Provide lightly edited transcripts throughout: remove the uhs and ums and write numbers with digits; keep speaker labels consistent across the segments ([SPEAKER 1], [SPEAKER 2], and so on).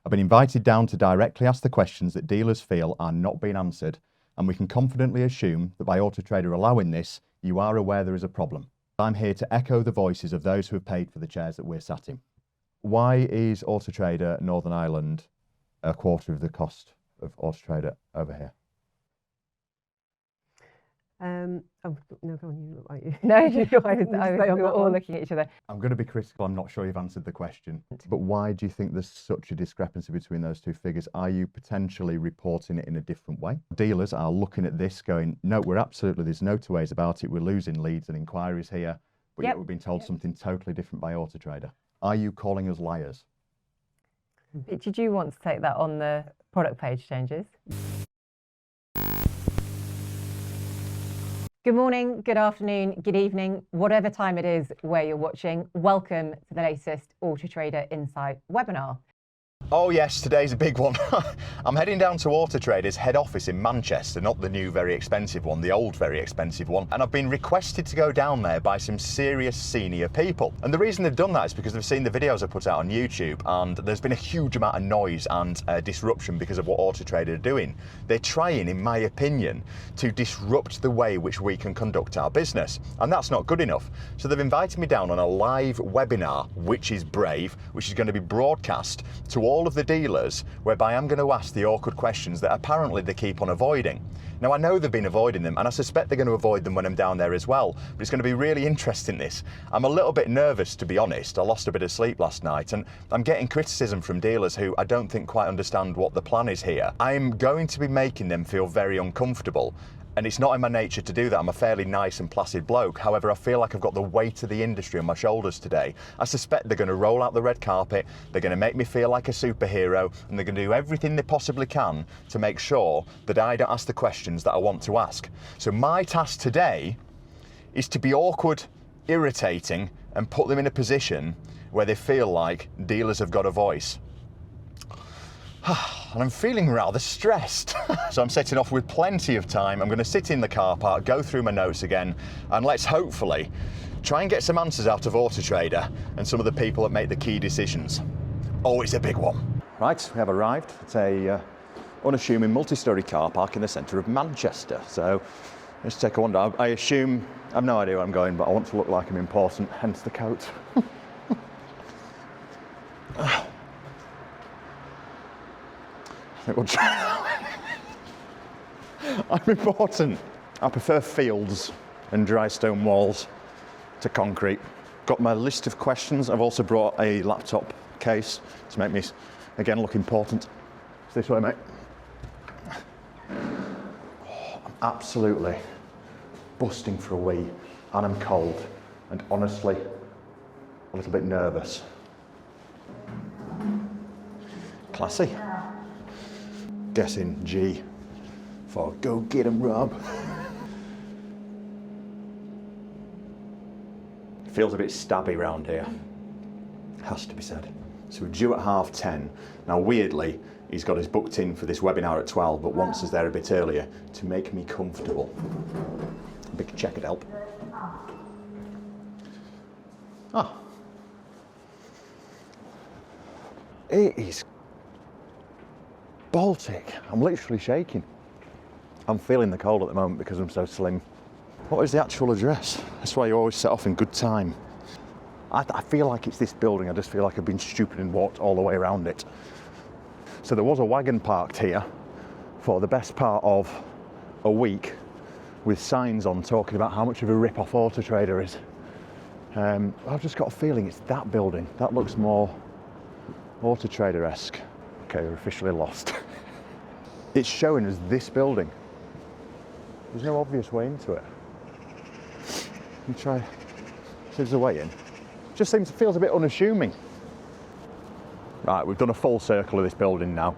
[SPEAKER 1] I've been invited down to directly ask the questions that dealers feel are not being answered, and we can confidently assume that by Autotrader allowing this, you are aware there is a problem. I'm here to echo the voices of those who have paid for the chairs that we're sat in. Why is Autotrader Northern Ireland a quarter of the cost of Autotrader over here?
[SPEAKER 2] Oh, no, go on, you look like you. No, we were all looking at each other.
[SPEAKER 1] I'm going to be critical, I'm not sure you've answered the question. But why do you think there's such a discrepancy between those two figures? Are you potentially reporting it in a different way? Dealers are looking at this going, no, there's no two ways about it, we're losing leads and inquiries here, but yet we've been told something totally different by Autotrader. Are you calling us liars?
[SPEAKER 2] Did you want to take that on the product page changes? Good morning, good afternoon, good evening, whatever time it is where you're watching. Welcome to the latest Autotrader Insight webinar.
[SPEAKER 1] Oh yes, today's a big one. I'm heading down to Autotrader's head office in Manchester, not the new very expensive one, the old very expensive one. And I've been requested to go down there by some serious senior people. And the reason they've done that is because they've seen the videos I put out on YouTube, and there's been a huge amount of noise and disruption because of what Autotrader are doing. They're trying, in my opinion, to disrupt the way which we can conduct our business. And that's not good enough. So they've invited me down on a live webinar, which is brave, which is going to be broadcast to all of the dealers, whereby I'm going to ask the awkward questions that apparently they keep on avoiding. Now, I know they've been avoiding them, and I suspect they're going to avoid them when I'm down there as well, but it's going to be really interesting, this. I'm a little bit nervous, to be honest. I lost a bit of sleep last night, and I'm getting criticism from dealers who I don't think quite understand what the plan is here. I'm going to be making them feel very uncomfortable. And it's not in my nature to do that. I'm a fairly nice and placid bloke. However, I feel like I've got the weight of the industry on my shoulders today. I suspect they're going to roll out the red carpet, they're going to make me feel like a superhero, and they're going to do everything they possibly can to make sure that I don't ask the questions that I want to ask. So my task today is to be awkward, irritating, and put them in a position where they feel like dealers have got a voice. And I'm feeling rather stressed. So I'm setting off with plenty of time. I'm going to sit in the car park, go through my notes again, and let's hopefully try and get some answers out of Autotrader and some of the people that make the key decisions. Oh, it's a big one. Right, we have arrived. It's a unassuming multi-storey car park in the centre of Manchester. So let's take a wander. I assume, I have no idea where I'm going, but I want to look like I'm important, hence the coat. We'll try that. I'm important. I prefer fields and dry stone walls to concrete. Got my list of questions. I've also brought a laptop case to make me, again, look important. It's this way, mate. Oh, I'm absolutely busting for a wee, and I'm cold, and honestly, a little bit nervous. Classy. Guessing G for go get 'em, Rob. Feels a bit stabby round here, has to be said. So we're due at 10:30. Now weirdly, he's got us booked in for this webinar at 12, but wants us there a bit earlier to make me comfortable. A big check would help. Ah. It is Baltic. I'm literally shaking. I'm feeling the cold at the moment because I'm so slim. What is the actual address? That's why you always set off in good time. I feel like it's this building. I just feel like I've been stupid and walked all the way around it. So there was a wagon parked here for the best part of a week with signs on talking about how much of a rip-off Autotrader is. I've just got a feeling it's that building. That looks more Autotrader-esque. Okay, we're officially lost. It's showing us this building. There's no obvious way into it. Let me try. See if there's a way in. Just feels a bit unassuming. Right, we've done a full circle of this building now.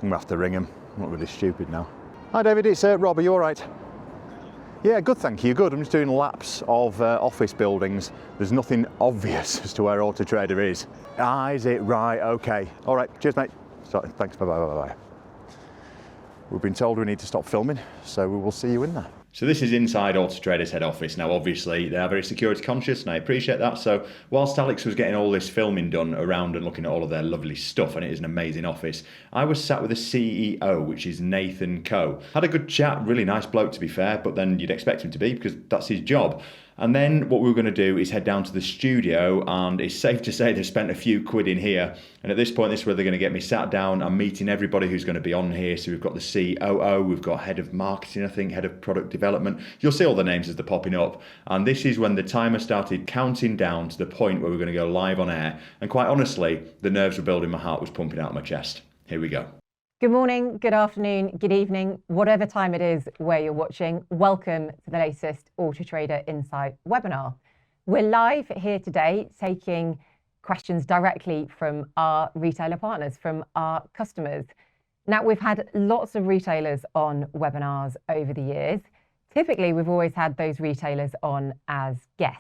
[SPEAKER 1] I'm gonna have to ring him. I'm not really stupid now. Hi David, it's Rob, are you all right? Yeah, good, thank you, good. I'm just doing laps of office buildings. There's nothing obvious as to where Autotrader is. Ah, is it? Right, okay. All right, cheers mate. Sorry, thanks, bye-bye. We've been told we need to stop filming, so we will see you in there. So this is inside Autotrader's head office. Now obviously they are very security conscious and I appreciate that. So whilst Alex was getting all this filming done around and looking at all of their lovely stuff, and it is an amazing office, I was sat with the CEO, which is Nathan Coe. Had a good chat, really nice bloke to be fair, but then you'd expect him to be because that's his job. And then what we were going to do is head down to the studio, and it's safe to say they've spent a few quid in here. And at this point, this is where they're going to get me sat down. I'm meeting everybody who's going to be on here. So we've got the COO, we've got head of marketing, I think, head of product development. You'll see all the names as they're popping up. And this is when the timer started counting down to the point where we're going to go live on air. And quite honestly, the nerves were building, my heart was pumping out of my chest. Here we go.
[SPEAKER 2] Good morning, good afternoon, good evening, whatever time it is where you're watching. Welcome to the latest Autotrader Insight webinar. We're live here today taking questions directly from our retailer partners, from our customers. Now, we've had lots of retailers on webinars over the years. Typically, we've always had those retailers on as guests.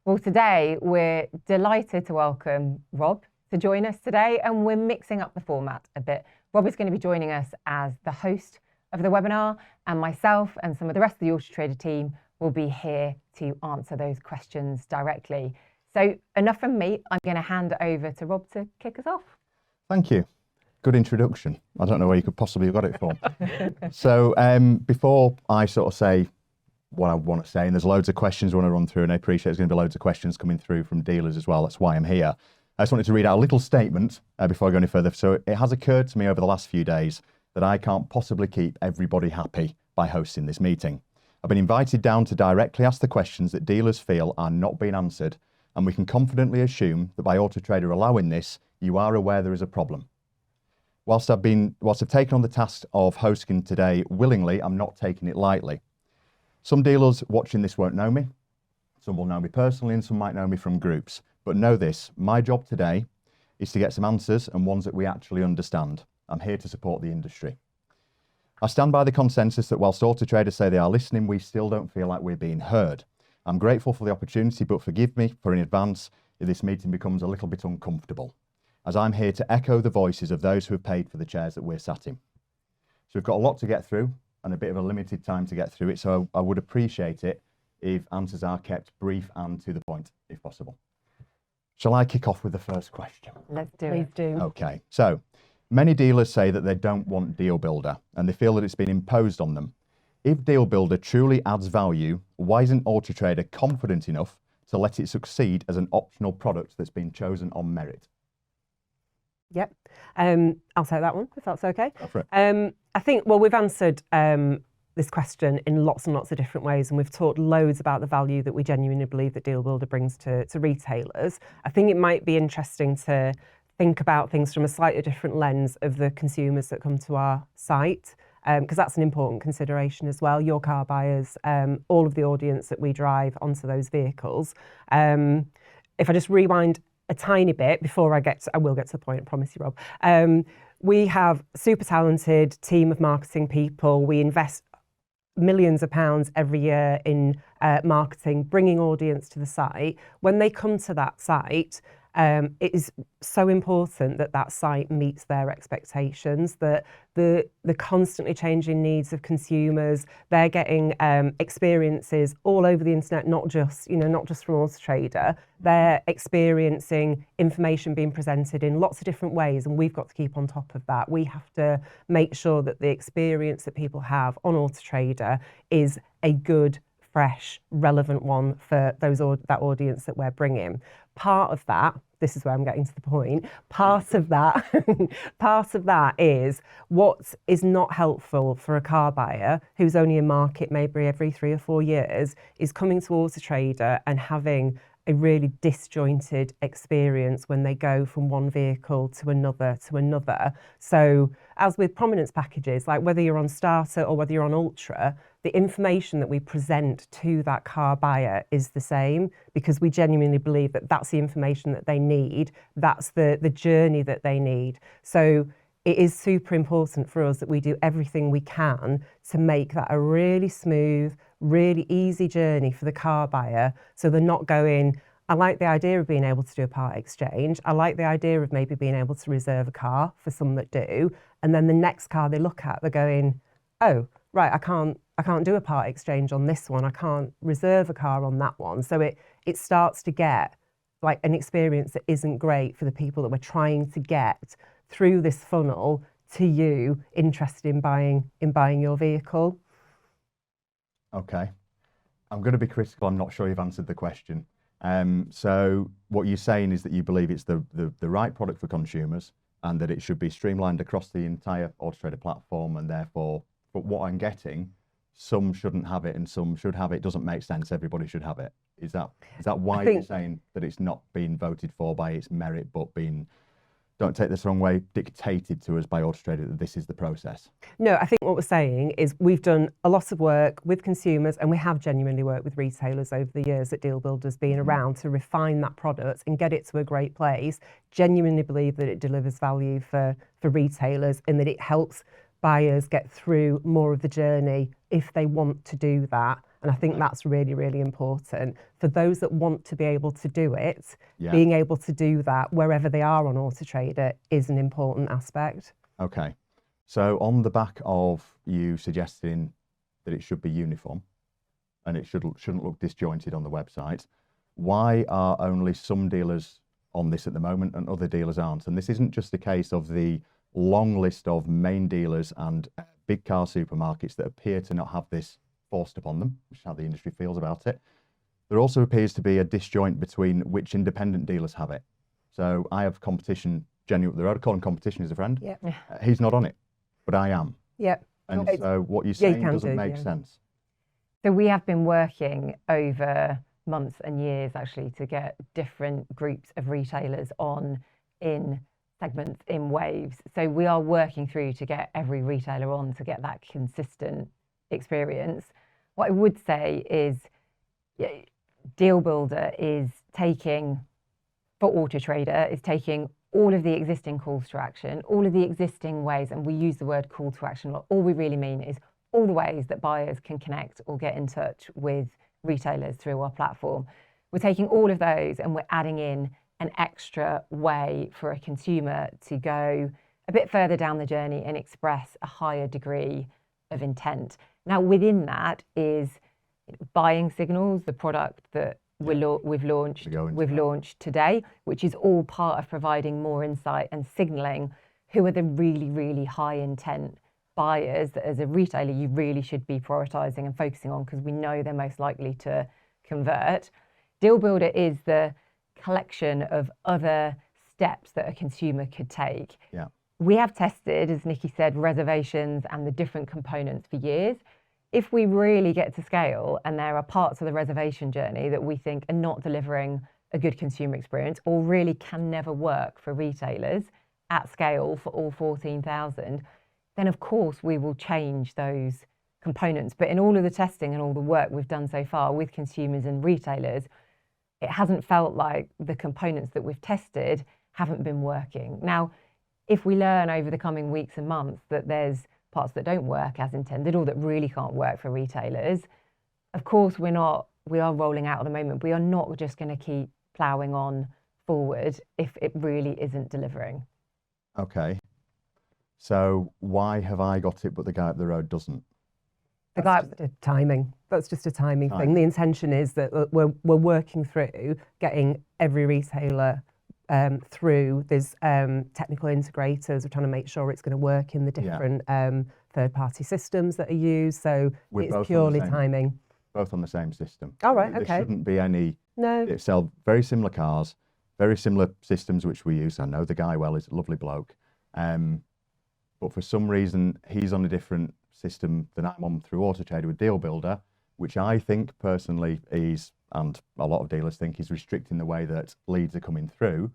[SPEAKER 2] Well, today we're delighted to welcome Rob to join us today, and we're mixing up the format a bit. Rob is going to be joining us as the host of the webinar, and myself and some of the rest of the Autotrader team will be here to answer those questions directly. So enough from me, I'm going to hand it over to Rob to kick us off.
[SPEAKER 1] Thank you. Good introduction. I don't know where you could possibly have got it from. So before I sort of say what I want to say, and there's loads of questions I want to run through, and I appreciate there's going to be loads of questions coming through from dealers as well. That's why I'm here. I just wanted to read out a little statement before I go any further. So it has occurred to me over the last few days that I can't possibly keep everybody happy by hosting this meeting. I've been invited down to directly ask the questions that dealers feel are not being answered, and we can confidently assume that by Autotrader allowing this, you are aware there is a problem. Whilst I've taken on the task of hosting today willingly, I'm not taking it lightly. Some dealers watching this won't know me. Some will know me personally, and some might know me from groups. But know this, my job today is to get some answers, and ones that we actually understand. I'm here to support the industry. I stand by the consensus that whilst Autotraders say they are listening, we still don't feel like we're being heard. I'm grateful for the opportunity, but forgive me for in advance if this meeting becomes a little bit uncomfortable, as I'm here to echo the voices of those who have paid for the chairs that we're sat in. So we've got a lot to get through and a bit of a limited time to get through it, so I would appreciate it if answers are kept brief and to the point, if possible. Shall I kick off with the first question?
[SPEAKER 2] Let's do it. Please do.
[SPEAKER 1] Okay, so many dealers say that they don't want Deal Builder and they feel that it's been imposed on them. If Deal Builder truly adds value, why isn't Autotrader confident enough to let it succeed as an optional product that's been chosen on merit?
[SPEAKER 3] Yep, I'll take that one if that's okay.
[SPEAKER 1] Go for it.
[SPEAKER 3] I think, well, we've answered this question in lots and lots of different ways, and we've talked loads about the value that we genuinely believe that Deal Builder brings to retailers. I think it might be interesting to think about things from a slightly different lens of the consumers that come to our site, because that's an important consideration as well. Your car buyers, all of the audience that we drive onto those vehicles. If I just rewind a tiny bit before I will get to the point, I promise you, Rob. We have a super talented team of marketing people. We invest millions of pounds every year in marketing, bringing audience to the site. When they come to that site, it is so important that that site meets their expectations, that the constantly changing needs of consumers, they're getting experiences all over the internet, not just from Autotrader. They're experiencing information being presented in lots of different ways, and we've got to keep on top of that. We have to make sure that the experience that people have on Autotrader is a good, fresh, relevant one for that audience that we're bringing. Part of that, this is where I'm getting to the point, part of that is what is not helpful for a car buyer who's only in market maybe every 3 or 4 years, is coming to Autotrader and having a really disjointed experience when they go from one vehicle to another. So as with prominence packages, like whether you're on Starter or whether you're on Ultra, the information that we present to that car buyer is the same, because we genuinely believe that that's the information that they need. That's the journey that they need. So it is super important for us that we do everything we can to make that a really smooth, really easy journey for the car buyer. So they're not going, I like the idea of being able to do a part exchange. I like the idea of maybe being able to reserve a car for some that do. And then the next car they look at, they're going, oh, right, I can't I can't do a part exchange on this one. I can't reserve a car on that one. So it starts to get like an experience that isn't great for the people that we're trying to get through this funnel to you interested in buying your vehicle.
[SPEAKER 1] Okay. I'm going to be critical. I'm not sure you've answered the question. So what you're saying is that you believe it's the right product for consumers and that it should be streamlined across the entire Autotrader platform, and therefore, but what I'm getting, some shouldn't have it and some should have it. Doesn't make sense. Everybody should have it. Is that why you're saying that it's not being voted for by its merit, but being, don't take this the wrong way, dictated to us by Autotrader that this is the process?
[SPEAKER 3] No, I think what we're saying is we've done a lot of work with consumers, and we have genuinely worked with retailers over the years that Deal Builder's been around to refine that product and get it to a great place. Genuinely believe that it delivers value for retailers and that it helps buyers get through more of the journey if they want to do that. And I think that's really, really important. For those that want to be able to do it, being able to do that wherever they are on Autotrader is an important aspect.
[SPEAKER 1] Okay. So on the back of you suggesting that it should be uniform and it shouldn't look disjointed on the website, why are only some dealers on this at the moment and other dealers aren't? And this isn't just a case of the long list of main dealers and big car supermarkets that appear to not have this forced upon them, which is how the industry feels about it. There also appears to be a disjoint between which independent dealers have it. So I have competition, the road calling competition is a friend.
[SPEAKER 3] Yep.
[SPEAKER 1] He's not on it, but I am.
[SPEAKER 3] Yep.
[SPEAKER 1] And so what you're saying doesn't make sense.
[SPEAKER 2] So we have been working over months and years actually to get different groups of retailers on in segments, in waves. So we are working through to get every retailer on to get that consistent experience. What I would say is Deal Builder is taking, for Autotrader, is taking all of the existing calls to action, all of the existing ways, and we use the word call to action a lot. All we really mean is all the ways that buyers can connect or get in touch with retailers through our platform. We're taking all of those and we're adding in an extra way for a consumer to go a bit further down the journey and express a higher degree of intent. Now, within that is buying signals, the product that we've launched today, which is all part of providing more insight and signalling who are the really, really high intent buyers that as a retailer you really should be prioritising and focusing on, because we know they're most likely to convert. Deal Builder is the collection of other steps that a consumer could take.
[SPEAKER 1] Yeah.
[SPEAKER 2] We have tested, as Nikki said, reservations and the different components for years. If we really get to scale and there are parts of the reservation journey that we think are not delivering a good consumer experience or really can never work for retailers at scale for all 14,000, then of course we will change those components. But in all of the testing and all the work we've done so far with consumers and retailers, it hasn't felt like the components that we've tested haven't been working. Now, if we learn over the coming weeks and months that there's parts that don't work as intended or that really can't work for retailers, of course we are rolling out at the moment. We are not just going to keep ploughing on forward if it really isn't delivering.
[SPEAKER 1] Okay. So why have I got it but the guy up the road doesn't?
[SPEAKER 3] That's just a timing. That's just a timing thing. The intention is that we're working through getting every retailer through. There's technical integrators. We're trying to make sure it's going to work in the different third-party systems that are used. So it's purely timing.
[SPEAKER 1] Both on the same system.
[SPEAKER 3] All right, okay.
[SPEAKER 1] There shouldn't be any.
[SPEAKER 3] No.
[SPEAKER 1] They sell very similar cars, very similar systems which we use. I know the guy well, he's a lovely bloke. But for some reason, he's on a different system than I'm on through Autotrader with Deal Builder, which I think personally is, and a lot of dealers think, is restricting the way that leads are coming through.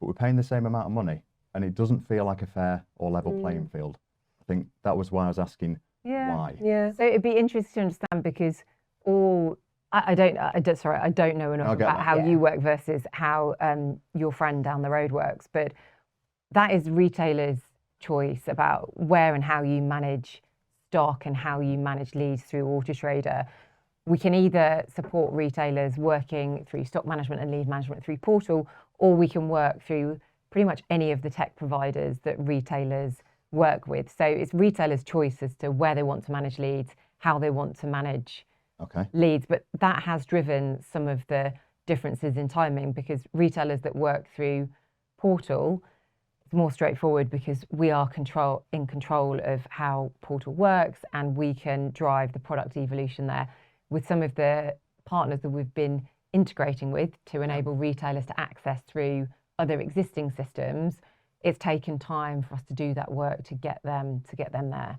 [SPEAKER 1] But we're paying the same amount of money, and it doesn't feel like a fair or level playing field. I think that was why I was asking why.
[SPEAKER 2] Yeah. So it'd be interesting to understand, because I don't know enough about how you work versus how your friend down the road works, but that is retailers' choice about where and how you manage stock and how you manage leads through Autotrader. We can either support retailers working through stock management and lead management through Portal, or we can work through pretty much any of the tech providers that retailers work with. So it's retailers' choice as to where they want to manage leads, how they want to manage
[SPEAKER 1] Okay.
[SPEAKER 2] leads. But that has driven some of the differences in timing, because retailers that work through portal, it's more straightforward because we are in control of how portal works, and we can drive the product evolution there. With some of the partners that we've been integrating with to enable retailers to access through other existing systems, it's taken time for us to do that work to get them there.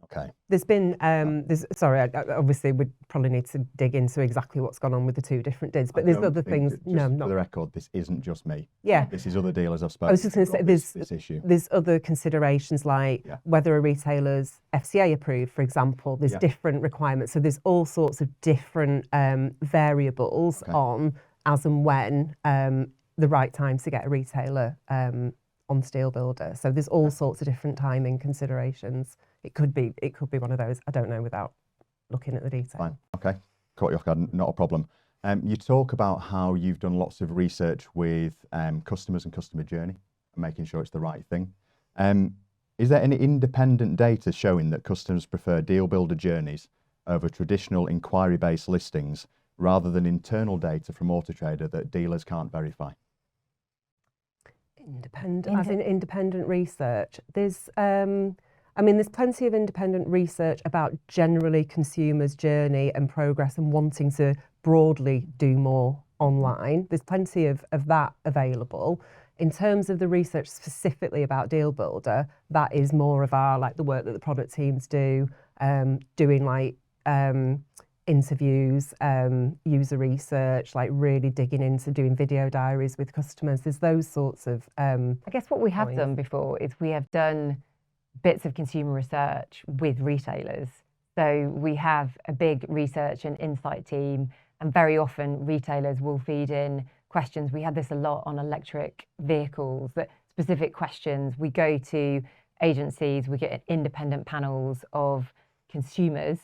[SPEAKER 1] Okay.
[SPEAKER 3] There's been, obviously we probably need to dig into exactly what's gone on with the two different DIDs, but there's other things. No,
[SPEAKER 1] For
[SPEAKER 3] not
[SPEAKER 1] the record, this isn't just me.
[SPEAKER 3] Yeah.
[SPEAKER 1] This is other dealers I've spoken
[SPEAKER 3] I was just going to say
[SPEAKER 1] this issue.
[SPEAKER 3] there's other considerations like whether a retailer's FCA approved, for example. There's different requirements, so there's all sorts of different variables on as and when the right time to get a retailer on Steel Builder. So there's all sorts of different timing considerations. It could be one of those. I don't know without looking at the detail.
[SPEAKER 1] Fine. Okay. Caught you off guard. Not a problem. You talk about how you've done lots of research with customers and customer journey and making sure it's the right thing. Is there any independent data showing that customers prefer Deal Builder journeys over traditional inquiry-based listings rather than internal data from Autotrader that dealers can't verify?
[SPEAKER 3] Independent research. There's plenty of independent research about generally consumers' journey and progress and wanting to broadly do more online. There's plenty of that available. In terms of the research specifically about Deal Builder, that is more of our the work that the product teams do, doing interviews, user research, really digging into doing video diaries with customers. There's those sorts of
[SPEAKER 2] I guess what we have done before is we have done bits of consumer research with retailers. So we have a big research and insight team, and very often retailers will feed in questions. We had this a lot on electric vehicles, that specific questions. We go to agencies, we get independent panels of consumers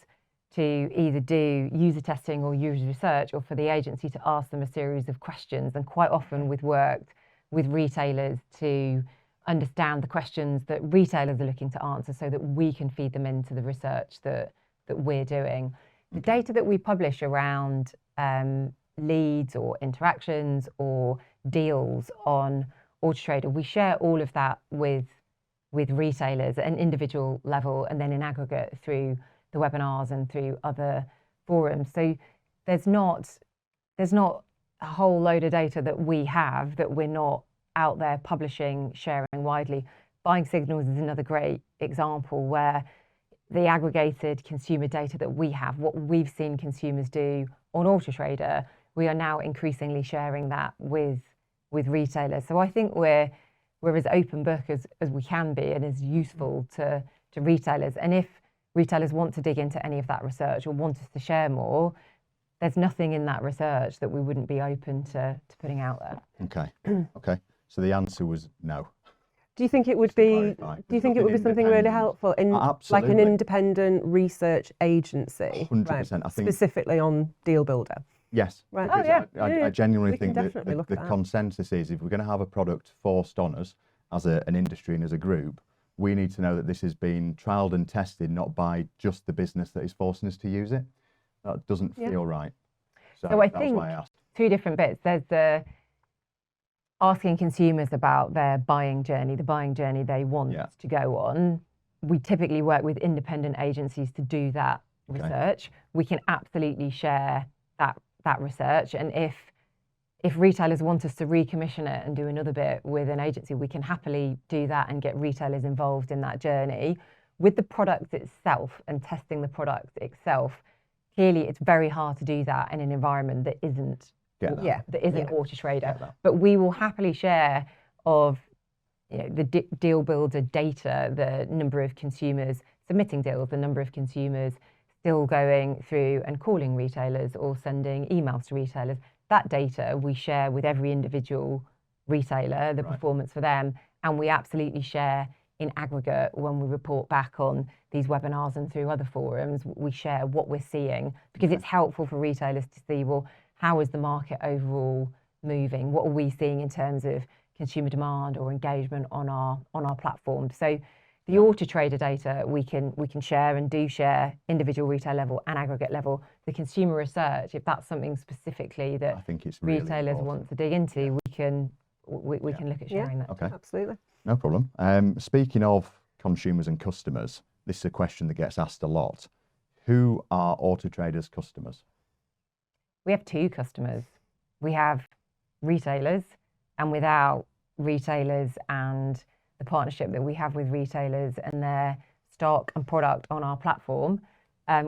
[SPEAKER 2] to either do user testing or user research, or for the agency to ask them a series of questions. And quite often we've worked with retailers to understand the questions that retailers are looking to answer so that we can feed them into the research that we're doing. The data that we publish around leads or interactions or deals on Autotrader, we share all of that with retailers at an individual level, and then in aggregate through the webinars and through other forums. So there's not a whole load of data that we have that we're not out there publishing, sharing widely. Buying signals is another great example where the aggregated consumer data that we have, what we've seen consumers do on Autotrader, we are now increasingly sharing that with retailers. So I think we're as open book as we can be, and as useful to retailers. And if retailers want to dig into any of that research or want us to share more, there's nothing in that research that we wouldn't be open to putting out there.
[SPEAKER 1] Okay. So the answer was no.
[SPEAKER 3] Do you think it would be? Do you think it would be something really helpful in like an independent research agency?
[SPEAKER 1] 100%.
[SPEAKER 3] Right,
[SPEAKER 1] I think
[SPEAKER 3] specifically on Deal Builder.
[SPEAKER 1] Yes.
[SPEAKER 3] Right.
[SPEAKER 1] I genuinely
[SPEAKER 3] We
[SPEAKER 1] think
[SPEAKER 3] can
[SPEAKER 1] that
[SPEAKER 3] definitely look
[SPEAKER 1] the
[SPEAKER 3] at that.
[SPEAKER 1] consensus is, if we're going to have a product forced on us as an industry and as a group, we need to know that this has been trialled and tested, not by just the business that is forcing us to use it. That doesn't feel right.
[SPEAKER 2] So I think
[SPEAKER 1] why I asked.
[SPEAKER 2] Two different bits. There's the asking consumers about their buying journey, the buying journey they want to go on. We typically work with independent agencies to do that research. We can absolutely share that research, and if retailers want us to recommission it and do another bit with an agency, we can happily do that and get retailers involved in that journey. With the product itself and testing the product itself, clearly it's very hard to do that in an environment that isn't Autotrader. But we will happily share of the Deal Builder data, the number of consumers submitting deals, the number of consumers still going through and calling retailers or sending emails to retailers. That data we share with every individual retailer, the performance for them, and we absolutely share in aggregate when we report back on these webinars and through other forums. We share what we're seeing, because it's helpful for retailers to see, well, how is the market overall moving? What are we seeing in terms of consumer demand or engagement on our platform? So The Autotrader data we can share and do share individual retail level and aggregate level. The consumer research, if that's something specifically that
[SPEAKER 1] I think it's really
[SPEAKER 2] retailers
[SPEAKER 1] important.
[SPEAKER 2] want to dig into, we can look at sharing that.
[SPEAKER 1] Okay,
[SPEAKER 3] Absolutely.
[SPEAKER 1] no problem. Speaking of consumers and customers, this is a question that gets asked a lot. Who are Autotrader's customers?
[SPEAKER 2] We have two customers. We have retailers, and without retailers and the partnership that we have with retailers and their stock and product on our platform,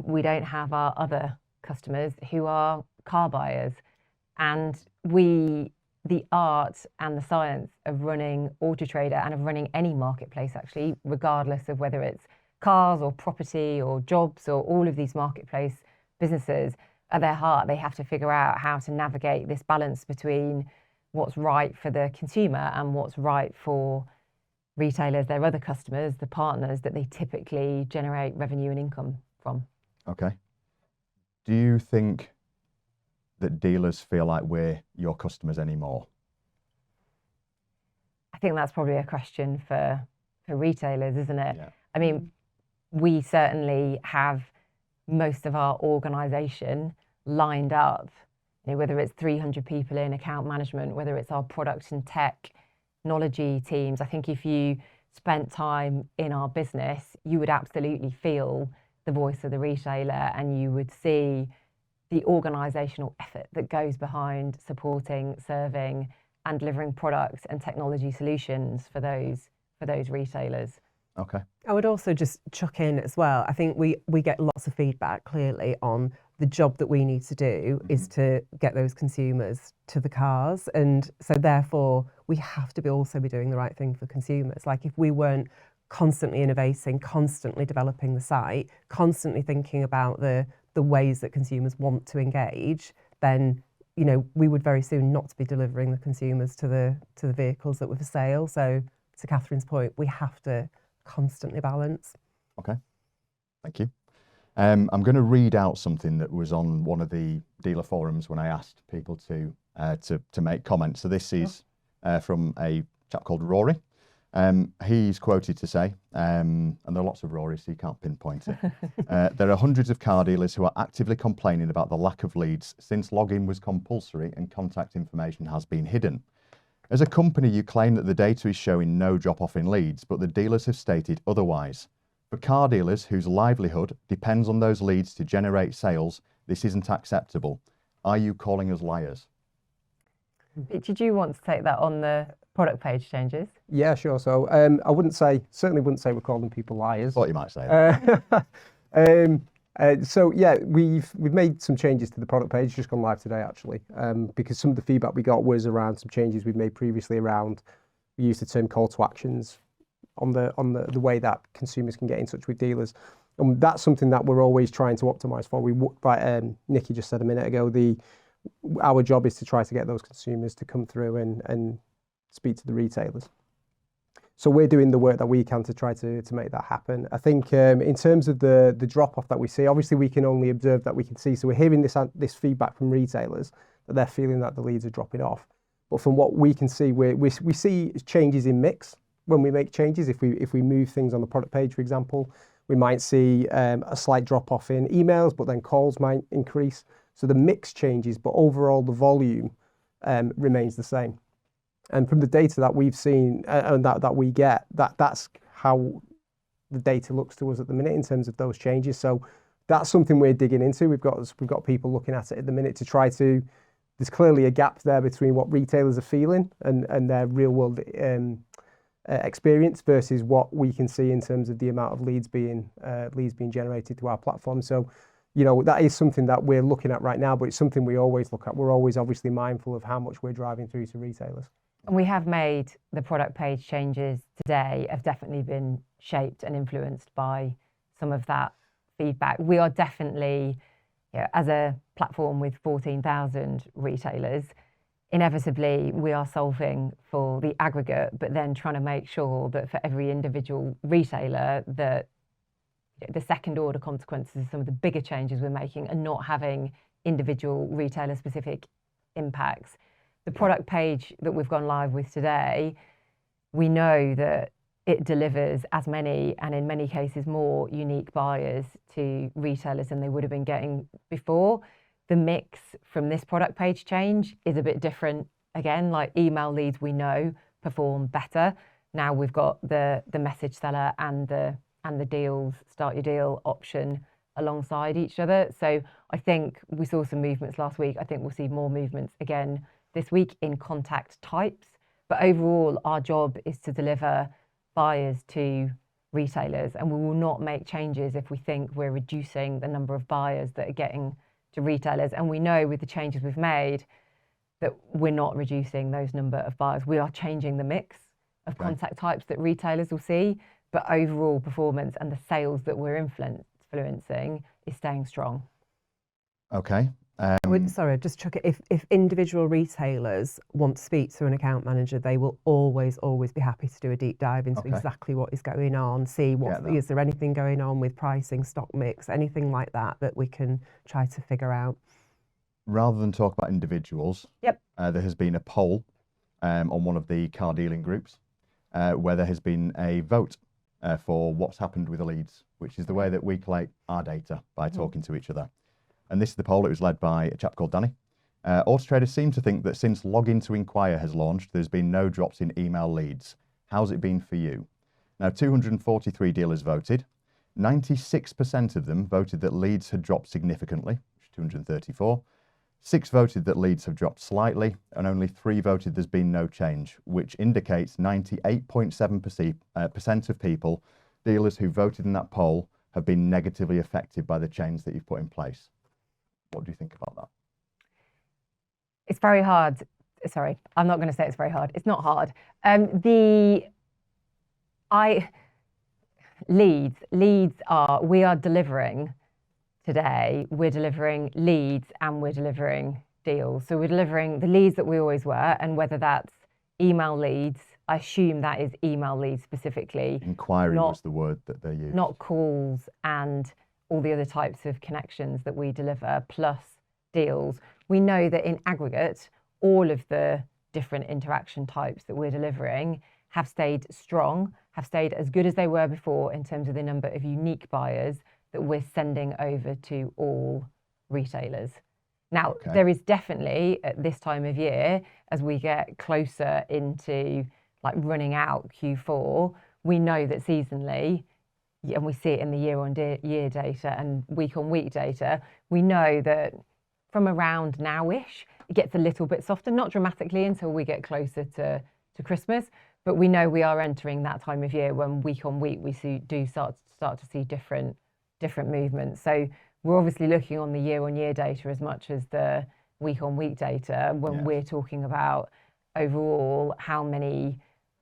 [SPEAKER 2] we don't have our other customers who are car buyers. And the art and the science of running Autotrader and of running any marketplace, actually, regardless of whether it's cars or property or jobs or all of these marketplace businesses, at their heart, they have to figure out how to navigate this balance between what's right for the consumer and what's right for retailers, their other customers, the partners that they typically generate revenue and income from.
[SPEAKER 1] Okay. Do you think that dealers feel like we're your customers anymore?
[SPEAKER 2] I think that's probably a question for retailers, isn't it?
[SPEAKER 1] Yeah.
[SPEAKER 2] I mean, we certainly have most of our organisation lined up, whether it's 300 people in account management, whether it's our product and technology teams. I think if you spent time in our business, you would absolutely feel the voice of the retailer, and you would see the organisational effort that goes behind supporting, serving and delivering products and technology solutions for those retailers.
[SPEAKER 1] Okay.
[SPEAKER 3] I would also just chuck in as well. I think we get lots of feedback clearly on the job that we need to do is to get those consumers to the cars. And so therefore we have to also be doing the right thing for consumers. Like if we weren't constantly innovating, constantly developing the site, constantly thinking about the ways that consumers want to engage, then we would very soon not be delivering the consumers to the vehicles that were for sale. So to Catherine's point, we have to constantly balance.
[SPEAKER 1] Okay, thank you. I'm going to read out something that was on one of the dealer forums when I asked people to make comments. So this is from a chap called Rory. He's quoted to say, and there are lots of Rorys, so you can't pinpoint it. There are hundreds of car dealers who are actively complaining about the lack of leads since login was compulsory and contact information has been hidden. As a company, you claim that the data is showing no drop-off in leads, but the dealers have stated otherwise. For car dealers whose livelihood depends on those leads to generate sales, this isn't acceptable. Are you calling us liars?
[SPEAKER 2] Did you want to take that on the product page changes?
[SPEAKER 4] Yeah, sure. So I certainly wouldn't say we're calling people liars.
[SPEAKER 1] Thought you might say that.
[SPEAKER 4] So yeah, we've made some changes to the product page, just gone live today actually, because some of the feedback we got was around some changes we've made previously around, we used the term call to actions on the way that consumers can get in touch with dealers. And that's something that we're always trying to optimize for. Like Nikki just said a minute ago, our job is to try to get those consumers to come through and speak to the retailers. So we're doing the work that we can to try to make that happen. I think in terms of the drop-off that we see, obviously we can only observe that we can see. So we're hearing this feedback from retailers that they're feeling that the leads are dropping off. But from what we can see, we see changes in mix when we make changes. If we move things on the product page, for example, we might see a slight drop-off in emails, but then calls might increase. So the mix changes, but overall the volume remains the same. And from the data that we've seen and that we get, that's how the data looks to us at the minute in terms of those changes. So that's something we're digging into. We've got people looking at it at the minute to try to. There's clearly a gap there between what retailers are feeling and their real world experience versus what we can see in terms of the amount of leads being generated to our platform. So, that is something that we're looking at right now, but it's something we always look at. We're always obviously mindful of how much we're driving through to retailers.
[SPEAKER 2] And we have made the product page changes today, have definitely been shaped and influenced by some of that feedback. We are definitely, as a platform with 14,000 retailers, inevitably we are solving for the aggregate, but then trying to make sure that for every individual retailer that the second order consequences of some of the bigger changes we're making are not having individual retailer specific impacts. The product page that we've gone live with today, we know that it delivers as many, and in many cases more, unique buyers to retailers than they would have been getting before. The mix from this product page change is a bit different. Again, like email leads, we know perform better. Now we've got the message seller and the deals, start your deal option alongside each other. So I think we saw some movements last week. I think we'll see more movements again this week in contact types. But overall, our job is to deliver buyers to retailers, and we will not make changes if we think we're reducing the number of buyers that are getting to retailers. And we know with the changes we've made that we're not reducing those number of buyers. We are changing the mix of contact types that retailers will see, but overall performance and the sales that we're influencing is staying strong.
[SPEAKER 1] Okay.
[SPEAKER 3] Sorry, just check it. If individual retailers want to speak to an account manager, they will always be happy to do a deep dive into exactly what is going on, see is there anything going on with pricing, stock mix, anything like that we can try to figure out.
[SPEAKER 1] Rather than talk about individuals, there has been a poll on one of the car dealing groups where there has been a vote for what's happened with the leads, which is the way that we collect our data by talking to each other. And this is the poll. It was led by a chap called Danny. Autotrader seem to think that since Login to Inquire has launched, there's been no drops in email leads. How's it been for you? Now, 243 dealers voted. 96% of them voted that leads had dropped significantly, which is 234. 6 voted that leads have dropped slightly, and only 3 voted there's been no change, which indicates 98.7% of people, dealers who voted in that poll, have been negatively affected by the change that you've put in place. What do you think about that?
[SPEAKER 2] It's very hard. Sorry, I'm not going to say it's very hard. It's not hard. We are delivering today. We're delivering leads and we're delivering deals. So we're delivering the leads that we always were, and whether that's email leads, I assume that is email leads specifically.
[SPEAKER 1] Inquiry was the word that they used. Not
[SPEAKER 2] calls and all the other types of connections that we deliver, plus deals. We know that in aggregate, all of the different interaction types that we're delivering have stayed strong, have stayed as good as they were before in terms of the number of unique buyers that we're sending over to all retailers. Now, there is definitely at this time of year, as we get closer into like running out Q4, we know that seasonally, and we see it in the year-on-year data and week-on-week data, we know that from around now-ish, it gets a little bit softer, not dramatically until we get closer to Christmas, but we know we are entering that time of year when week-on-week we start to see different movements. So we're obviously looking on the year-on-year data as much as the week-on-week data when we're talking about overall how many